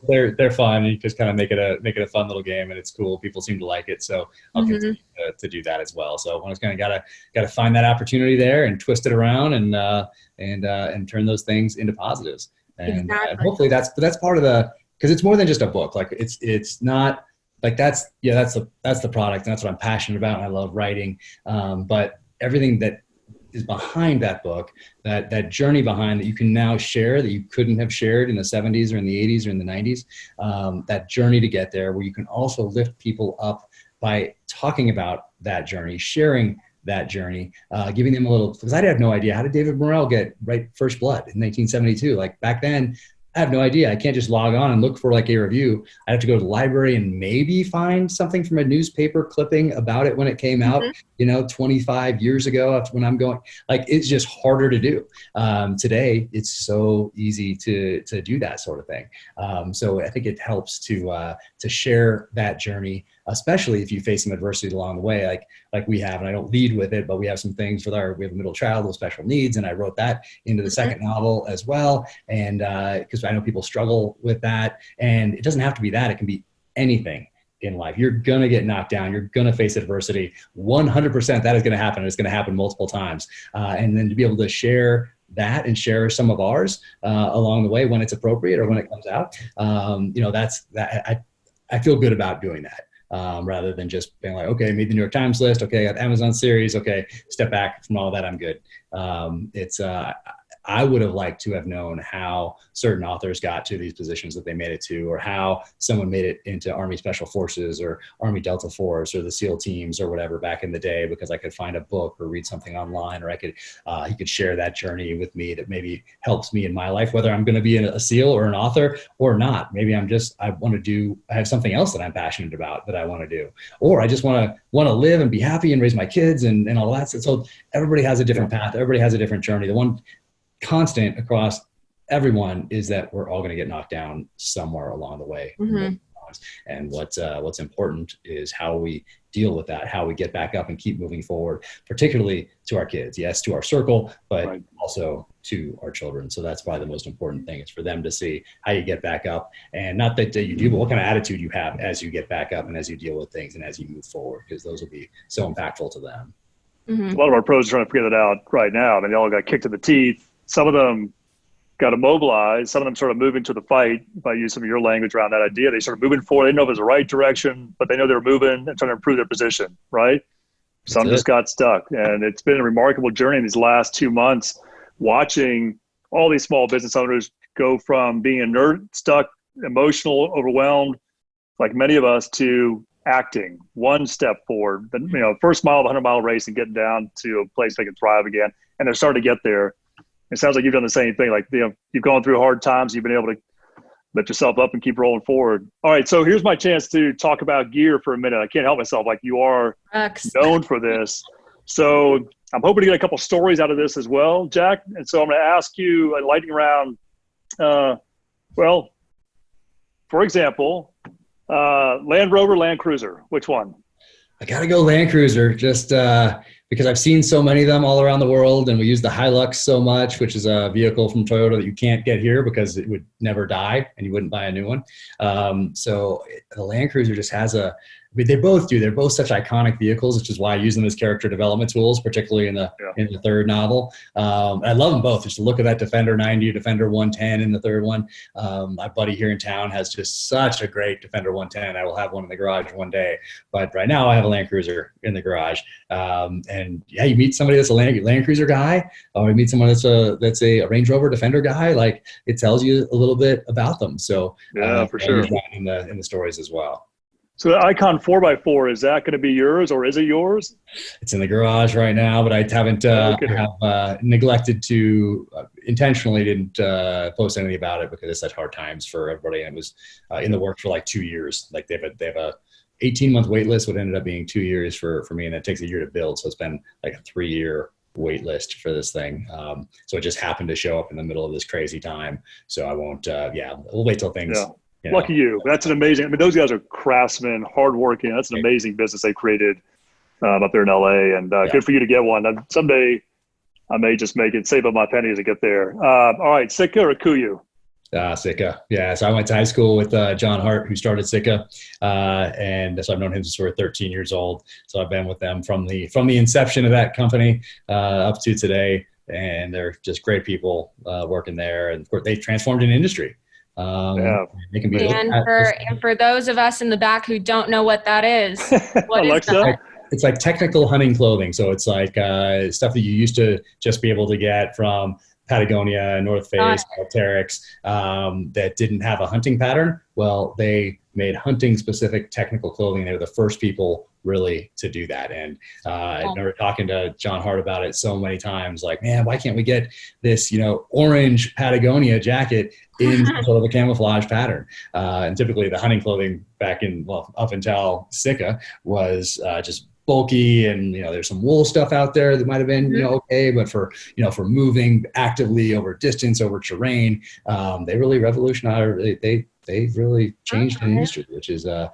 They're fun. You just kind of make it a fun little game, and it's cool. People seem to like it. So I'll continue to do that as well. So I was kind of got to find that opportunity there and twist it around and turn those things into positives. And hopefully that's part of because it's more than just a book. Like it's not like that's the product, and that's what I'm passionate about. And I love writing. But everything that is behind that book, that journey behind that you can now share that you couldn't have shared in the 70s or in the 80s or in the 90s, that journey to get there, where you can also lift people up by talking about that journey, sharing that journey, giving them a little, because I had no idea, how did David Morrell get First Blood in 1972? Like back then, I have no idea. I can't just log on and look for like a review. I have to go to the library and maybe find something from a newspaper clipping about it when it came out, 25 years ago when I'm going, like, it's just harder to do. Today, it's so easy to do that sort of thing. So I think it helps to share that journey, especially if you face some adversity along the way, like we have, and I don't lead with it, but we have some things we have a middle child with special needs, and I wrote that into the second novel as well. And because I know people struggle with that, and it doesn't have to be that, it can be anything in life. You're going to get knocked down. You're going to face adversity. 100% that is going to happen. It's going to happen multiple times. And then to be able to share that and share some of ours along the way when it's appropriate or when it comes out, I feel good about doing that. Rather than just being like, okay, made the New York Times list. Okay, I got the Amazon series. Okay, step back from all that. I'm good. I would have liked to have known how certain authors got to these positions that they made it to, or how someone made it into Army Special Forces or Army Delta Force or the SEAL teams or whatever back in the day, because I could find a book or read something online, or he could share that journey with me that maybe helps me in my life, whether I'm going to be a SEAL or an author or not. Maybe I have something else that I'm passionate about that I want to do, or I just want to live and be happy and raise my kids and all that. So everybody has a different path. Everybody has a different journey. The one constant across everyone is that we're all going to get knocked down somewhere along the way. Mm-hmm. And what's important is how we deal with that, how we get back up and keep moving forward, particularly to our kids, yes, to our circle, but also to our children. So that's probably the most important thing, is for them to see how you get back up, and not that you do, but what kind of attitude you have as you get back up and as you deal with things and as you move forward, because those will be so impactful to them. Mm-hmm. A lot of our pros are trying to figure that out right now. I mean, they all got kicked in the teeth. Some of them got immobilized. Some of them started moving to the fight, if I use some of your language around that idea. They started moving forward. They didn't know if it was the right direction, but they know they were moving and trying to improve their position, right? Some just got stuck. And it's been a remarkable journey in these last 2 months, watching all these small business owners go from being inert, stuck, emotional, overwhelmed, like many of us, to acting one step forward. The first mile of a 100-mile race and getting down to a place they can thrive again. And they're starting to get there. It sounds like you've done the same thing. Like, you've gone through hard times. You've been able to lift yourself up and keep rolling forward. All right. So here's my chance to talk about gear for a minute. I can't help myself. Like, you are known for this. So I'm hoping to get a couple stories out of this as well, Jack. And so I'm going to ask you a lightning round. Well, for example, Land Rover, Land Cruiser, which one? I got to go Land Cruiser, just because I've seen so many of them all around the world, and we use the Hilux so much, which is a vehicle from Toyota that you can't get here because it would never die and you wouldn't buy a new one. So the Land Cruiser just has they both do. They're both such iconic vehicles, which is why I use them as character development tools, particularly in the third novel. I love them both. Just look at that Defender 90, Defender 110 in the third one. My buddy here in town has just such a great Defender 110. I will have one in the garage one day, but right now I have a Land Cruiser in the garage. And yeah, you meet somebody that's a Land Cruiser guy, or you meet someone that's a Range Rover Defender guy. Like, it tells you a little bit about them. So for sure, in the stories as well. So the Icon 4x4, is that going to be yours, or is it yours? It's in the garage right now, but I haven't neglected to intentionally didn't post anything about it because it's such hard times for everybody. And it was in the works for like 2 years. Like, they have a 18-month wait list, what ended up being 2 years for me, and it takes a year to build. So it's been like a 3-year wait list for this thing. So it just happened to show up in the middle of this crazy time. So I won't, we'll wait till things. Yeah. Lucky you. That's an amazing, I mean, those guys are craftsmen, hardworking. That's an amazing business they created up there in LA, and good for you to get one. Someday I may just save up my pennies to get there. All right, Sitka or Kuiu? Sitka. Yeah. So I went to high school with John Hart, who started Sitka. And so I've known him since we were 13 years old. So I've been with them from the inception of that company up to today. And they're just great people working there. And of course, they've transformed an industry. They can be and for those of us in the back who don't know what that is, what Alexa? is that? It's like technical hunting clothing. So it's like stuff that you used to just be able to get from Patagonia, North Face, Terex, that didn't have a hunting pattern. Well, they made hunting specific technical clothing. They were the first people really to do that. And I remember talking to John Hart about it so many times, like, man, why can't we get this, orange Patagonia jacket in sort of a camouflage pattern? And typically the hunting clothing up until Sitka was just bulky, and there's some wool stuff out there that might have been okay, but for moving actively over distance, over terrain, they really revolutionized. They really changed the industry, which is a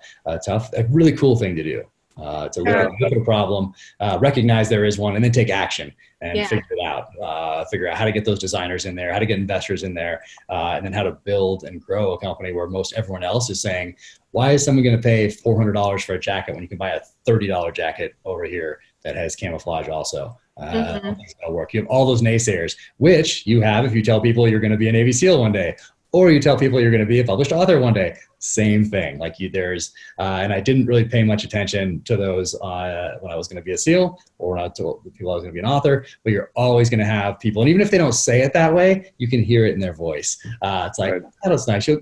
really cool thing to do. To look at a problem, recognize there is one, and then take action and figure it out. Figure out how to get those designers in there, how to get investors in there, and then how to build and grow a company where most everyone else is saying, why is someone going to pay $400 for a jacket when you can buy a $30 jacket over here that has camouflage also? I don't think it's going to work. You have all those naysayers, which you have if you tell people you're going to be a Navy SEAL one day. or you tell people you're going to be a published author one day. Same thing. Like and I didn't really pay much attention to those when I was going to be a SEAL or when I told people I was going to be an author, but you're always going to have people, and even if they don't say it that way, you can hear it in their voice. It's like, right. That was nice. You'll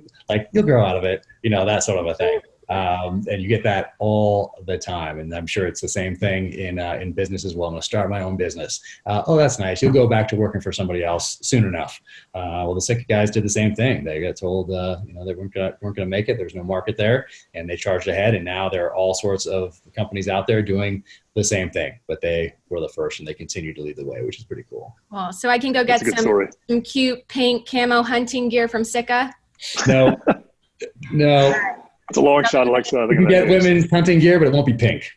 grow out of it, that sort of a thing. And you get that all the time. And I'm sure it's the same thing in business as well. I'm going to start my own business. Oh, that's nice. You'll go back to working for somebody else soon enough. Well, the Sika guys did the same thing. They got told, they weren't going to make it. There's no market there, and they charged ahead. And now there are all sorts of companies out there doing the same thing, but they were the first, and they continue to lead the way, which is pretty cool. Well, so I can go get some cute pink camo hunting gear from Sika. No. It's a long shot, Alexa. You can get women's hunting gear, but it won't be pink.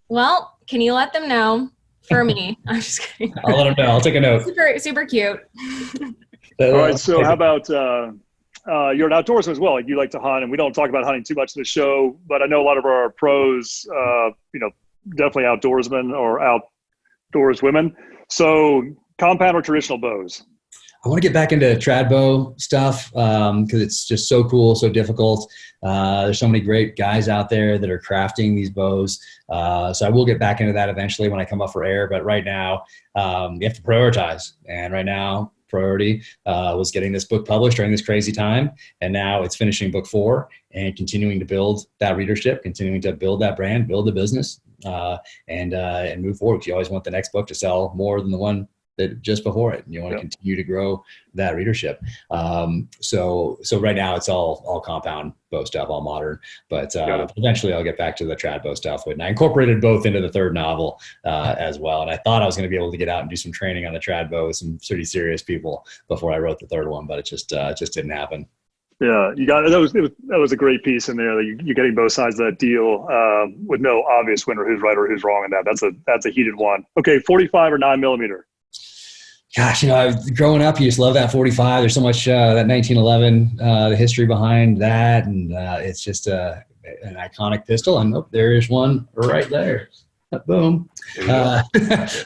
Well, can you let them know for me? I'm just kidding. I'll let them know. I'll take a note. Super, super cute. All right. So how about you're an outdoorsman as well? Like, you like to hunt, and we don't talk about hunting too much in the show, but I know a lot of our pros, definitely outdoorsmen or outdoors women. So compound or traditional bows? I want to get back into trad bow stuff because it's just so cool, so difficult. There's so many great guys out there that are crafting these bows. So I will get back into that eventually when I come up for air. But right now, you have to prioritize. And right now, priority was getting this book published during this crazy time. And now it's finishing book 4 and continuing to build that readership, continuing to build that brand, build the business, and move forward. 'Cause you always want the next book to sell more than the one that just before it. And you want to continue to grow that readership. So right now it's all compound bow stuff, all modern, but eventually I'll get back to the trad bow stuff. And I incorporated both into the third novel as well. And I thought I was going to be able to get out and do some training on the trad bow with some pretty serious people before I wrote the third one, but it just didn't happen. Yeah, you got it. That was a great piece in there. That you're getting both sides of that deal with no obvious winner, who's right or who's wrong in that. That's a heated one. Okay, 45 or 9mm? Gosh, growing up, you just love that 45. There's so much that 1911, the history behind that, and it's just an iconic pistol. And there is one right there. Boom. So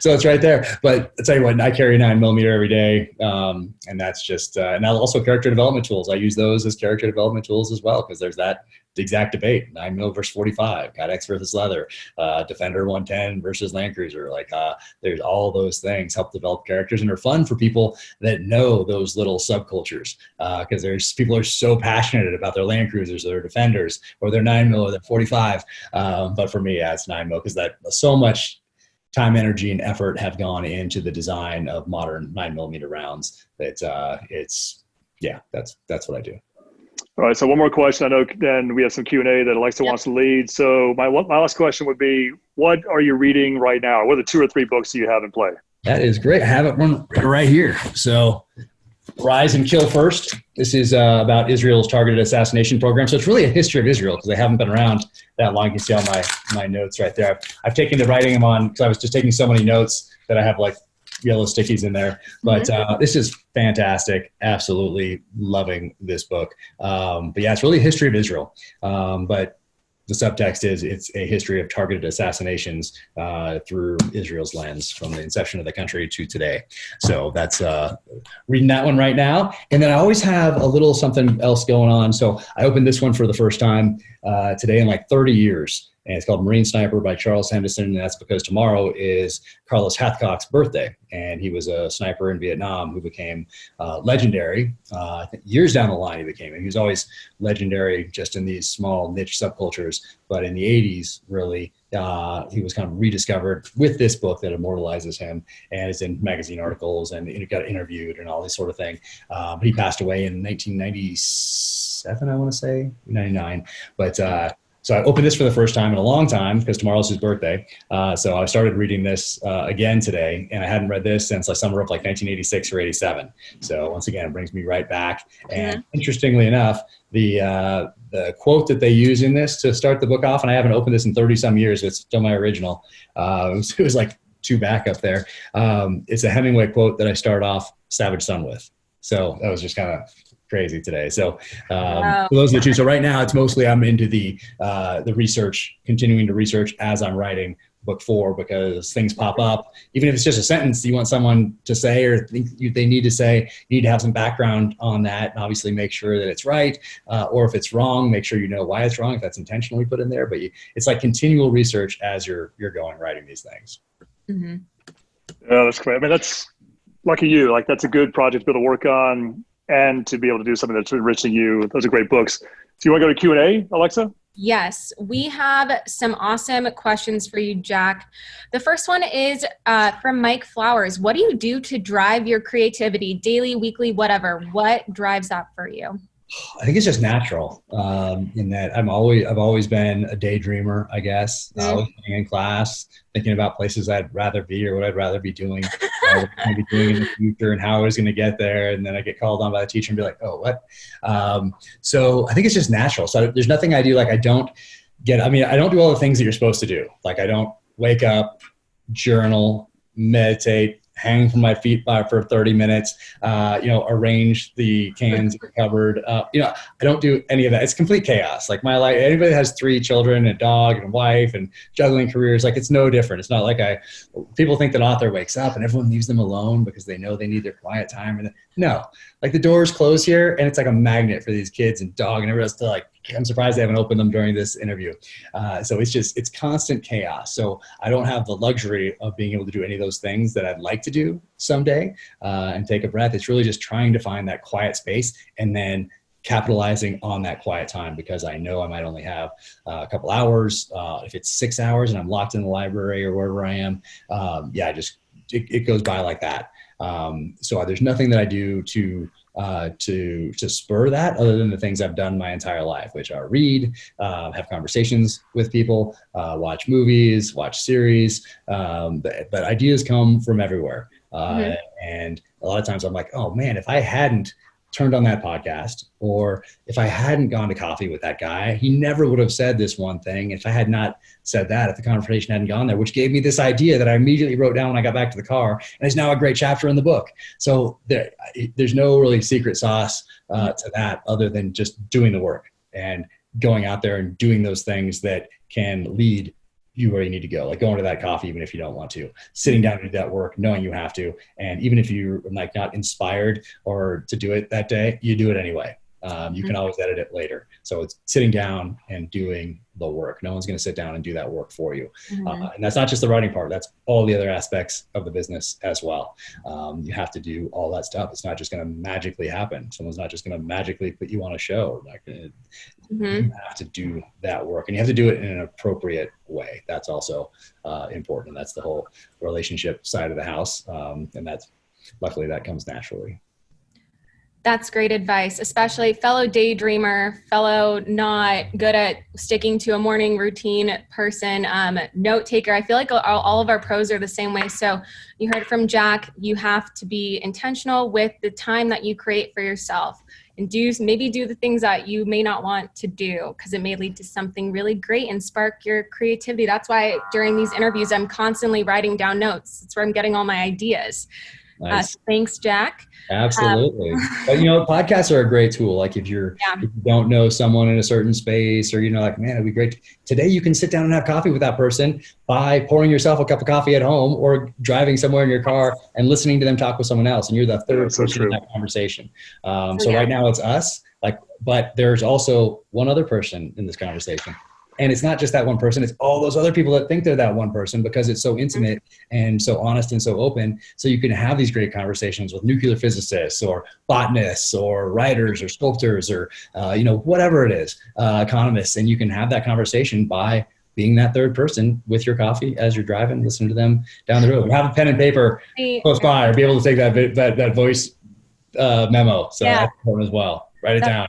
it's right there. But I'll tell you what, I carry 9mm every day, and that's just and also character development tools. I use those as character development tools as well, because there's that exact debate: 9mm versus 45, Kydex versus leather, Defender 110 versus Land Cruiser. There's all those things help develop characters, and are fun for people that know those little subcultures, because there's people who are so passionate about their Land Cruisers or their Defenders or their 9mm or their 45. But for me, it's 9mm, because that so much time, energy, and effort have gone into the design of modern 9mm rounds. That's what I do. All right, so one more question. I know then we have some Q&A that Alexa wants to lead. So my last question would be, what are you reading right now? What are the 2 or 3 books you have in play? That is great. I have it one right here. So Rise and Kill First. This is about Israel's targeted assassination program. So it's really a history of Israel, because they haven't been around that long. You can see all my notes right there. I've taken to writing them on, because I was just taking so many notes that I have yellow stickies in there. But this is fantastic. Absolutely loving this book. But yeah, it's really a history of Israel. But the subtext is it's a history of targeted assassinations through Israel's lens from the inception of the country to today. So that's reading that one right now. And then I always have a little something else going on. So I opened this one for the first time today in 30 years. And it's called Marine Sniper by Charles Henderson. And that's because tomorrow is Carlos Hathcock's birthday. And he was a sniper in Vietnam who became legendary. I think years down the line he became. And he was always legendary just in these small niche subcultures. But in the 80s, really, he was kind of rediscovered with this book that immortalizes him, and is in magazine articles and got interviewed and all this sort of thing. But he passed away in 1997, I want to say, 99. But so I opened this for the first time in a long time, because tomorrow's his birthday. So I started reading this again today, and I hadn't read this since summer of 1986 or 87. So once again, it brings me right back. And interestingly enough, the quote that they use in this to start the book off, and I haven't opened this in 30 some years, it's still my original. It was 2 back up there. It's a Hemingway quote that I start off Savage Son with. So that was just kind of crazy today. So those are the 2. So right now it's mostly I'm into the research, continuing to research as I'm writing book 4 because things pop up. Even if it's just a sentence you want someone to say or think they need to say, you need to have some background on that and obviously make sure that it's right. Or if it's wrong, make sure you know why it's wrong, if that's intentionally put in there. But it's like continual research as you're going, writing these things. Mm-hmm. Yeah, that's great. I mean, that's lucky you. Like, that's a good project to be able to work on and to be able to do something that's enriching you. Those are great books. So you want to go to Q&A, Alexa? Yes, we have some awesome questions for you, Jack. The first one is from Mike Flowers. What do you do to drive your creativity, daily, weekly, whatever? What drives that for you? I think it's just natural in that I've always been a daydreamer, I guess. Mm-hmm. Always being in class, thinking about places I'd rather be or what I'd rather be doing, what I'm going to be doing in the future and how I was going to get there. And then I get called on by the teacher and be like, oh, what? So I think it's just natural. So there's nothing I do. Like I don't do all the things that you're supposed to do. Like I don't wake up, journal, meditate, hang from my feet for 30 minutes, arrange the cans in the cupboard. I don't do any of that. It's complete chaos. Like my life, anybody that has 3 children, a dog and a wife and juggling careers, like it's no different. It's not like people think that author wakes up and everyone leaves them alone because they know they need their quiet time. And no, like the doors close here and it's like a magnet for these kids and dog and everyone else to like, I'm surprised they haven't opened them during this interview. So it's constant chaos. So I don't have the luxury of being able to do any of those things that I'd like to do someday and take a breath. It's really just trying to find that quiet space and then capitalizing on that quiet time because I know I might only have a couple hours. If it's 6 hours and I'm locked in the library or wherever I am, it goes by like that. So there's nothing that I do to spur that other than the things I've done my entire life, which are read, have conversations with people, watch movies, watch series. But ideas come from everywhere. And a lot of times I'm like, oh man, if I hadn't turned on that podcast or if I hadn't gone to coffee with that guy, he never would have said this one thing. If I had not said that, if the conversation hadn't gone there, which gave me this idea that I immediately wrote down when I got back to the car and is now a great chapter in the book. So there's no really secret sauce to that other than just doing the work and going out there and doing those things that can lead you where you need to go, like going to that coffee, even if you don't want to, sitting down to do that work, knowing you have to. And even if you're like not inspired or to do it that day, you do it anyway. You can always edit it later. So it's sitting down and doing the work. No one's going to sit down and do that work for you. And that's not just the writing part. That's all the other aspects of the business as well. You have to do all that stuff. It's not just going to magically happen. Someone's not just going to magically put you on a show. You have to do that work and you have to do it in an appropriate way. That's also important. That's the whole relationship side of the house. And luckily that comes naturally. That's great advice, especially fellow daydreamer, fellow not good at sticking to a morning routine person, note taker. I feel like all of our pros are the same way. So you heard from Jack, you have to be intentional with the time that you create for yourself and maybe do the things that you may not want to do because it may lead to something really great and spark your creativity. That's why during these interviews, I'm constantly writing down notes. It's where I'm getting all my ideas. Nice. Thanks, Jack. Absolutely. But, podcasts are a great tool. Like if you don't know someone in a certain space or, like, man, it'd be great. Today you can sit down and have coffee with that person by pouring yourself a cup of coffee at home or driving somewhere in your car and listening to them talk with someone else. And you're the third person in that conversation. Right now it's us, but there's also one other person in this conversation. And it's not just that one person, it's all those other people that think they're that one person because it's so intimate and so honest and so open. So you can have these great conversations with nuclear physicists or botanists or writers or sculptors or, whatever it is, economists. And you can have that conversation by being that third person with your coffee as you're driving, listening to them down the road. Or have a pen and paper close by or be able to take that voice memo. So that's important as well. Write it down.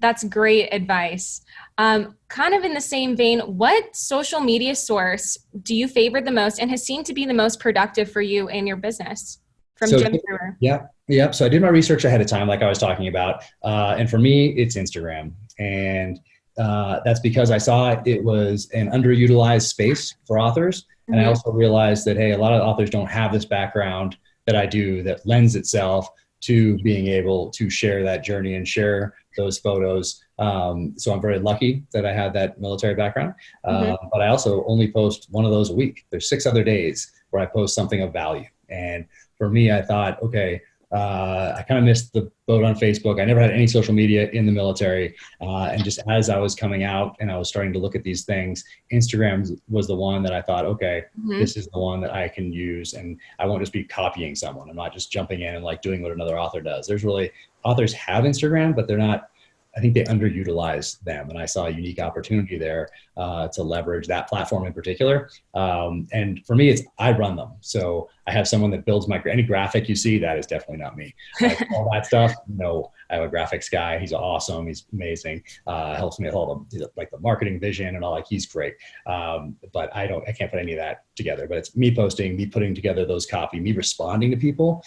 That's great advice. Kind of in the same vein, what social media source do you favor the most and has seemed to be the most productive for you and your business? From Jim Brewer. Yeah. So I did my research ahead of time, like I was talking about. And for me, it's Instagram. And that's because I saw it was an underutilized space for authors. And I also realized that, hey, a lot of authors don't have this background that I do that lends itself to being able to share that journey and share those photos. So I'm very lucky that I had that military background. But I also only post one of those a week. There's 6 other days where I post something of value. And for me, I thought, okay, I kind of missed the boat on Facebook. I never had any social media in the military. And just as I was coming out and I was starting to look at these things, Instagram was the one that I thought, okay, this is the one that I can use. And I won't just be copying someone. I'm not just jumping in and like doing what another author does. There's really, authors have Instagram, but they're not, I think they underutilize them. And I saw a unique opportunity there to leverage that platform in particular. And for me, I run them. So I have someone that builds any graphic you see, that is definitely not me. Like, all that stuff, no, I have a graphics guy. He's awesome. He's amazing. Helps me with all the marketing vision and all, like, he's great. But I can't put any of that together, but it's me posting, me putting together those copy, me responding to people,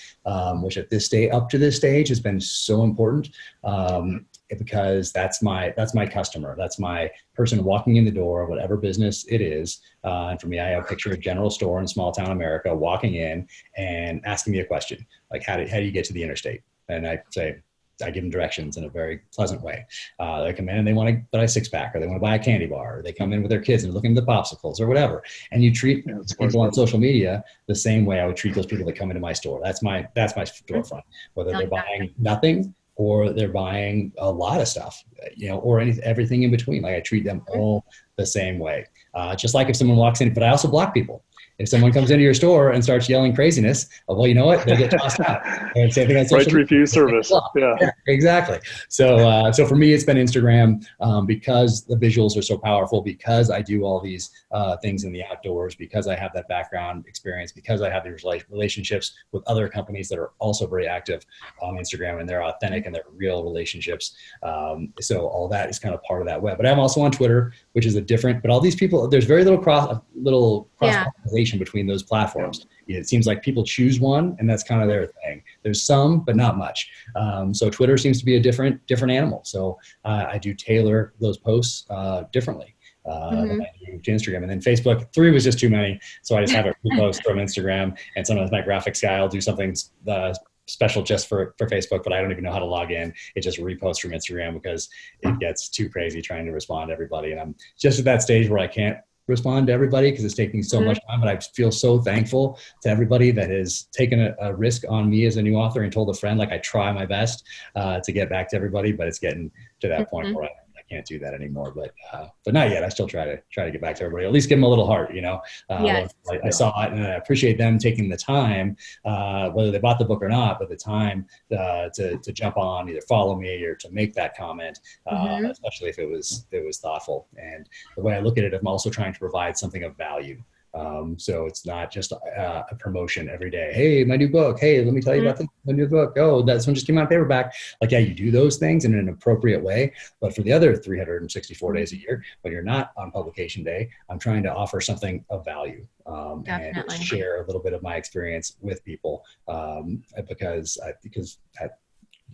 which up to this stage has been so important. Because that's my customer. That's my person walking in the door, whatever business it is. And for me, I have a picture of a general store in small town America walking in and asking me a question, like, how do you get to the interstate? And I give them directions in a very pleasant way. They come in and they want to buy a 6-pack, or they want to buy a candy bar, or they come in with their kids and looking at the popsicles or whatever. And you treat people on social media the same way I would treat those people that come into my store. That's my storefront, whether they're buying nothing or they're buying a lot of stuff, or everything in between. Like, I treat them all the same way. Just like if someone walks in, but I also block people. If someone comes into your store and starts yelling craziness, well, you know what? They get tossed out. And same thing on social right to refuse service. Yeah, exactly. So for me, it's been Instagram because the visuals are so powerful, because I do all these things in the outdoors, because I have that background experience, because I have these relationships with other companies that are also very active on Instagram, and they're authentic and they're real relationships. So all that is kind of part of that web. But I'm also on Twitter, which is but all these people, there's very little cross-pollination between those platforms. It seems like people choose one and that's kind of their thing. There's some, but not much. So Twitter seems to be a different animal. So I do tailor those posts differently than I do to Instagram. And then Facebook, 3 was just too many. So I just have a repost from Instagram, and sometimes my graphics guy will do something special just for Facebook, but I don't even know how to log in. It just reposts from Instagram because it gets too crazy trying to respond to everybody. And I'm just at that stage where I can't respond to everybody because it's taking so much time. But I feel so thankful to everybody that has taken a risk on me as a new author and told a friend, like, I try my best to get back to everybody, but it's getting to that point where I can't do that anymore. But not yet. I still try to get back to everybody. At least give them a little heart, Yes. I saw it, and I appreciate them taking the time, whether they bought the book or not, but the time to jump on, either follow me or to make that comment, especially if it was thoughtful. And the way I look at it, I'm also trying to provide something of value. So it's not just a promotion every day. Hey, my new book. Hey, let me tell you about my new book. Oh, this one just came out paperback. Like, yeah, you do those things in an appropriate way. But for the other 364 days a year, when you're not on publication day, I'm trying to offer something of value and share a little bit of my experience with people because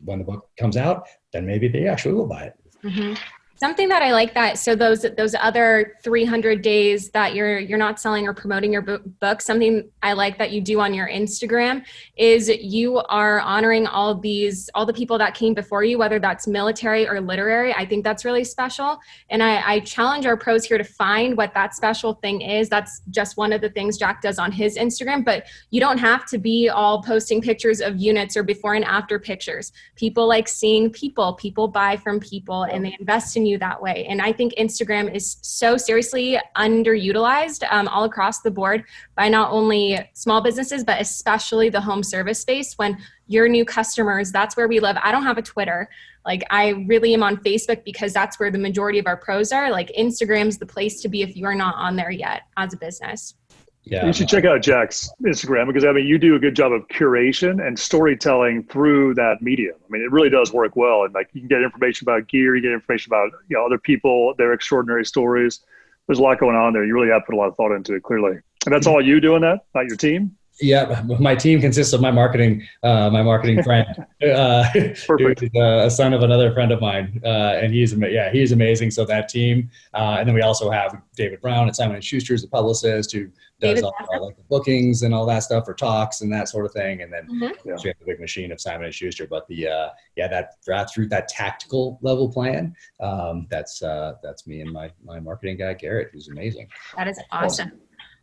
when the book comes out, then maybe they actually will buy it. Something that I like that, so those other 300 days that you're not selling or promoting your book, something I like that you do on your Instagram is you are honoring all the people that came before you, whether that's military or literary. I think that's really special. And I challenge our pros here to find what that special thing is. That's just one of the things Jack does on his Instagram, but you don't have to be all posting pictures of units or before and after pictures. People like seeing people buy from people, and they invest in you that way. And I think Instagram is so seriously underutilized all across the board by not only small businesses, but especially the home service space. When your new customers, that's where we live. I don't have a Twitter. Like, I really am on Facebook because that's where the majority of our pros are. Like, Instagram's the place to be if you are not on there yet as a business. Yeah, you should check out Jack's Instagram because, you do a good job of curation and storytelling through that medium. It really does work well. And like, you can get information about gear, you get information about other people, their extraordinary stories. There's a lot going on there. You really have put a lot of thought into it, clearly. And that's all you doing that, not your team? Yeah, my team consists of my marketing friend, Perfect. who's a son of another friend of mine, and he's amazing. So that team, and then we also have David Brown at Simon & Schuster, as a publicist who does all like the bookings and all that stuff for talks and that sort of thing. And then we have the big machine of Simon & Schuster. But that through that tactical level plan, that's me and my marketing guy Garrett, who's amazing. That is awesome.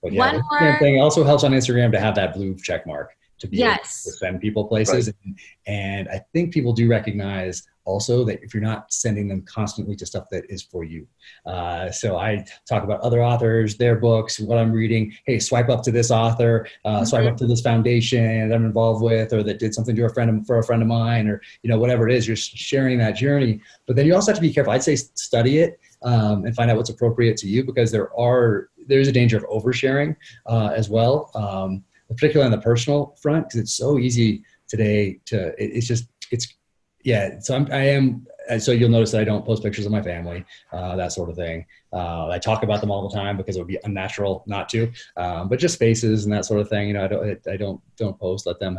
But yeah, the same thing also helps on Instagram to have that blue check mark to be able to send people places. Right. And I think people do recognize also that if you're not sending them constantly to stuff that is for you. So I talk about other authors, their books, what I'm reading. Hey, swipe up to this author, swipe up to this foundation that I'm involved with, or that did something to for a friend of mine, or, whatever it is, you're sharing that journey. But then you also have to be careful. I'd say study it and find out what's appropriate to you, because there's a danger of oversharing as well, particularly on the personal front, because it's so easy today so you'll notice that I don't post pictures of my family, that sort of thing. I talk about them all the time because it would be unnatural not to, but just faces and that sort of thing. I don't post, let them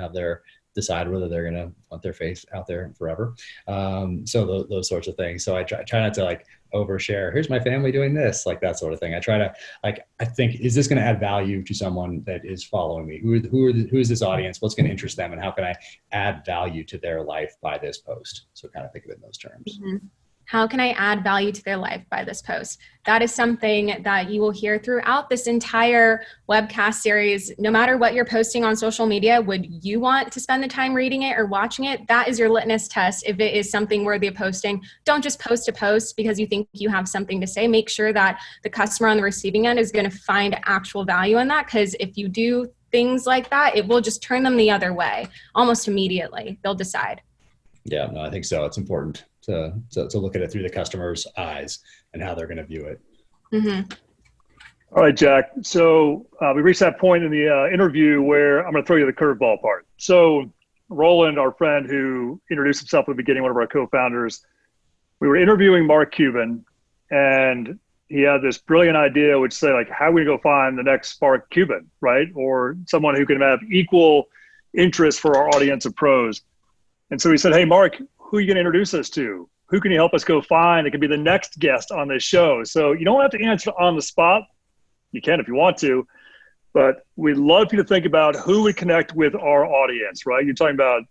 decide whether they're going to want their face out there forever. So those sorts of things. So I try not to overshare. Here's my family doing this, like that sort of thing. I try to I think, is this going to add value to someone that is following me? Who is this audience? What's going to interest them? And how can I add value to their life by this post? So kind of think of it in those terms. Mm-hmm. How can I add value to their life by this post? That is something that you will hear throughout this entire webcast series. No matter what you're posting on social media, would you want to spend the time reading it or watching it? That is your litmus test. If it is something worthy of posting, don't just post a post because you think you have something to say. Make sure that the customer on the receiving end is going to find actual value in that, because if you do things like that, it will just turn them the other way almost immediately. They'll decide. Yeah, no, I think so. It's important to look at it through the customer's eyes and how they're going to view it. Mm-hmm. All right, Jack. So we reached that point in the interview where I'm going to throw you the curveball part. So Roland, our friend who introduced himself at the beginning, one of our co-founders, we were interviewing Mark Cuban, and he had this brilliant idea, which say how are we going to go find the next Spark Cuban, right? Or someone who can have equal interest for our audience of pros. And so he said, hey, Mark, who are you going to introduce us to? Who can you help us go find that can be the next guest on this show? So you don't have to answer on the spot. You can if you want to, but we'd love for you to think about who would connect with our audience, right? You're talking about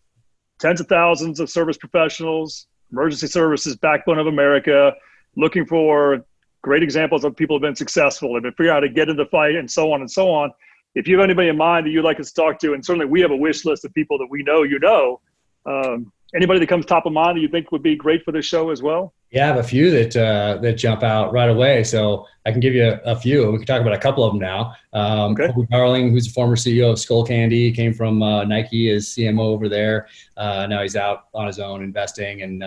tens of thousands of service professionals, emergency services, backbone of America, looking for great examples of people who have been successful and been figuring out how to get in the fight and so on and so on. If you have anybody in mind that you'd like us to talk to, and certainly we have a wish list of people that we know anybody that comes top of mind that you think would be great for this show as well? Yeah, I have a few that jump out right away. So I can give you a few. We can talk about a couple of them now. Kobe Darling, who's a former CEO of Skull Candy, came from Nike as CMO over there. Now he's out on his own investing and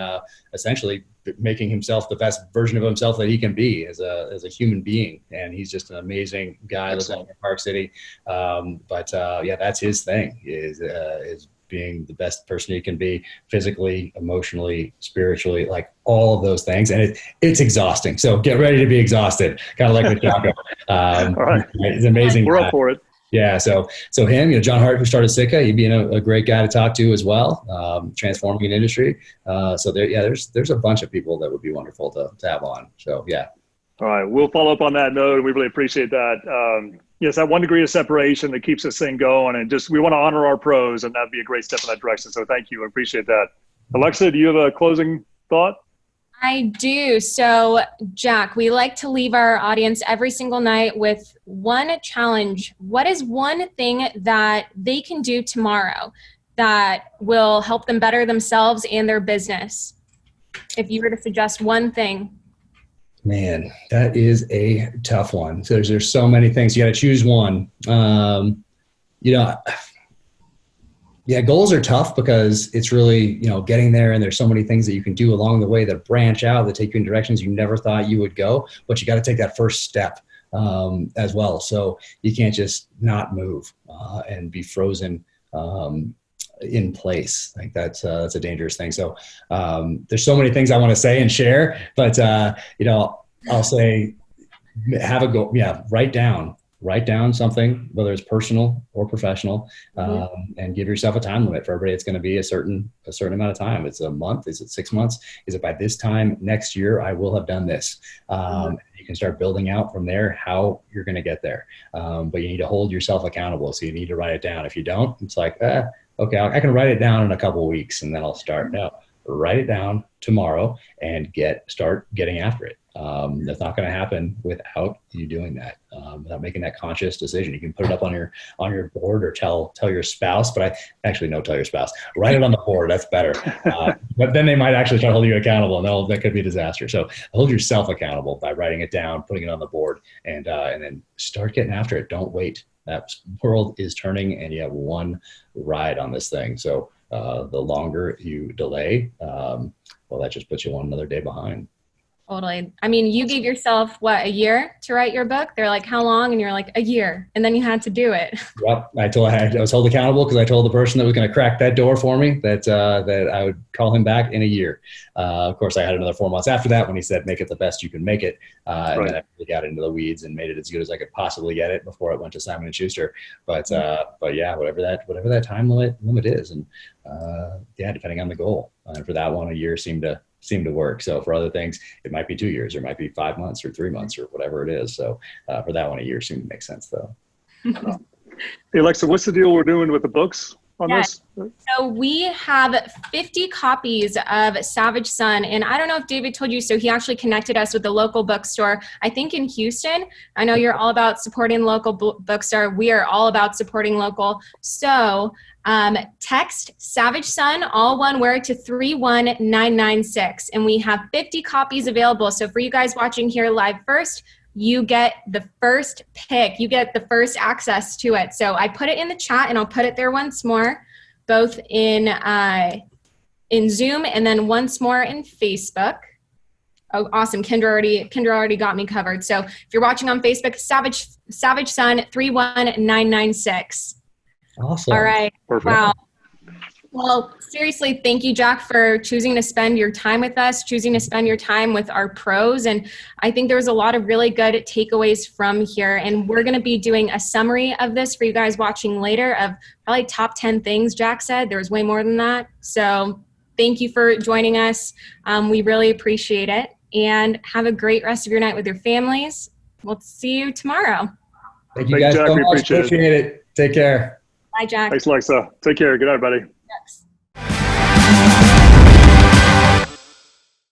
essentially making himself the best version of himself that he can be as a human being. And he's just an amazing guy. Lives in Park City. That's his thing is being the best person you can be physically, emotionally, spiritually, like all of those things. And it's exhausting. So get ready to be exhausted. Kind of like with Jocko. All right. It's amazing. We're up for it. Yeah. So him, John Hart, who started Sitka, he'd be a great guy to talk to as well. Transforming an industry. There's a bunch of people that would be wonderful to have on. So yeah. All right. We'll follow up on that note. We really appreciate that. Yes, that 1 degree of separation that keeps this thing going, and we want to honor our pros, and that'd be a great step in that direction. So thank you. I appreciate that. Alexa, do you have a closing thought? I do. So Jack, we like to leave our audience every single night with one challenge. What is one thing that they can do tomorrow that will help them better themselves and their business? If you were to suggest one thing. Man, that is a tough one. So there's so many things. You got to choose one. Goals are tough because it's really, getting there, and there's so many things that you can do along the way that branch out, that take you in directions you never thought you would go, but you got to take that first step as well. So you can't just not move and be frozen in place. Like that's a dangerous thing. So there's so many things I want to say and share, but I'll say have a goal. Yeah, write down write down something, whether it's personal or professional, and give yourself a time limit. For everybody, it's going to be a certain amount of time. It's a month. Is it 6 months? Is it by this time next year, I will have done this. You can start building out from there how you're going to get there. But you need to hold yourself accountable. So you need to write it down. If you don't, it's like, okay, I can write it down in a couple of weeks and then I'll start. No, write it down tomorrow and start getting after it. That's not going to happen without you doing that, without making that conscious decision. You can put it up on your board or tell your spouse, but tell your spouse, write it on the board. That's better. But then they might actually try to hold you accountable, and that could be a disaster. So hold yourself accountable by writing it down, putting it on the board, and then start getting after it. Don't wait. That world is turning, and you have one ride on this thing. So the longer you delay, that just puts you one another day behind. Totally. I mean, you gave yourself, a year to write your book? They're like, how long? And you're like, a year. And then you had to do it. Well, I was held accountable because I told the person that was going to crack that door for me that I would call him back in a year. Of course, I had another 4 months after that when he said, make it the best you can make it. And then I really got into the weeds and made it as good as I could possibly get it before it went to Simon & Schuster. But yeah, whatever that time limit is. And depending on the goal. And for that one, a year seemed to work. So for other things, it might be 2 years, or it might be 5 months or 3 months or whatever it is. So for that one, a year seemed to make sense though. Hey, Alexa, what's the deal we're doing with the books on this? So we have 50 copies of Savage Son. And I don't know if David told you, so he actually connected us with the local bookstore, I think in Houston. I know you're all about supporting local bookstore. We are all about supporting local. So text Savage Son, all one word, to 31996. And we have 50 copies available. So for you guys watching here live first, you get the first pick. You get the first access to it. So I put it in the chat, and I'll put it there once more, both in Zoom and then once more in Facebook. Oh, awesome. Kendra already got me covered. So if you're watching on Facebook, Savage Son 31996. Awesome. All right. Perfect. Wow. Well, seriously, thank you, Jack, for choosing to spend your time with us, choosing to spend your time with our pros. And I think there was a lot of really good takeaways from here. And we're going to be doing a summary of this for you guys watching later of probably top 10 things Jack said. There was way more than that. So thank you for joining us. We really appreciate it. And have a great rest of your night with your families. We'll see you tomorrow. Thank you guys Jack, so we much. appreciate it. Take care. Bye, Jack. Thanks, Alexa. Take care. Good night, buddy. Yes.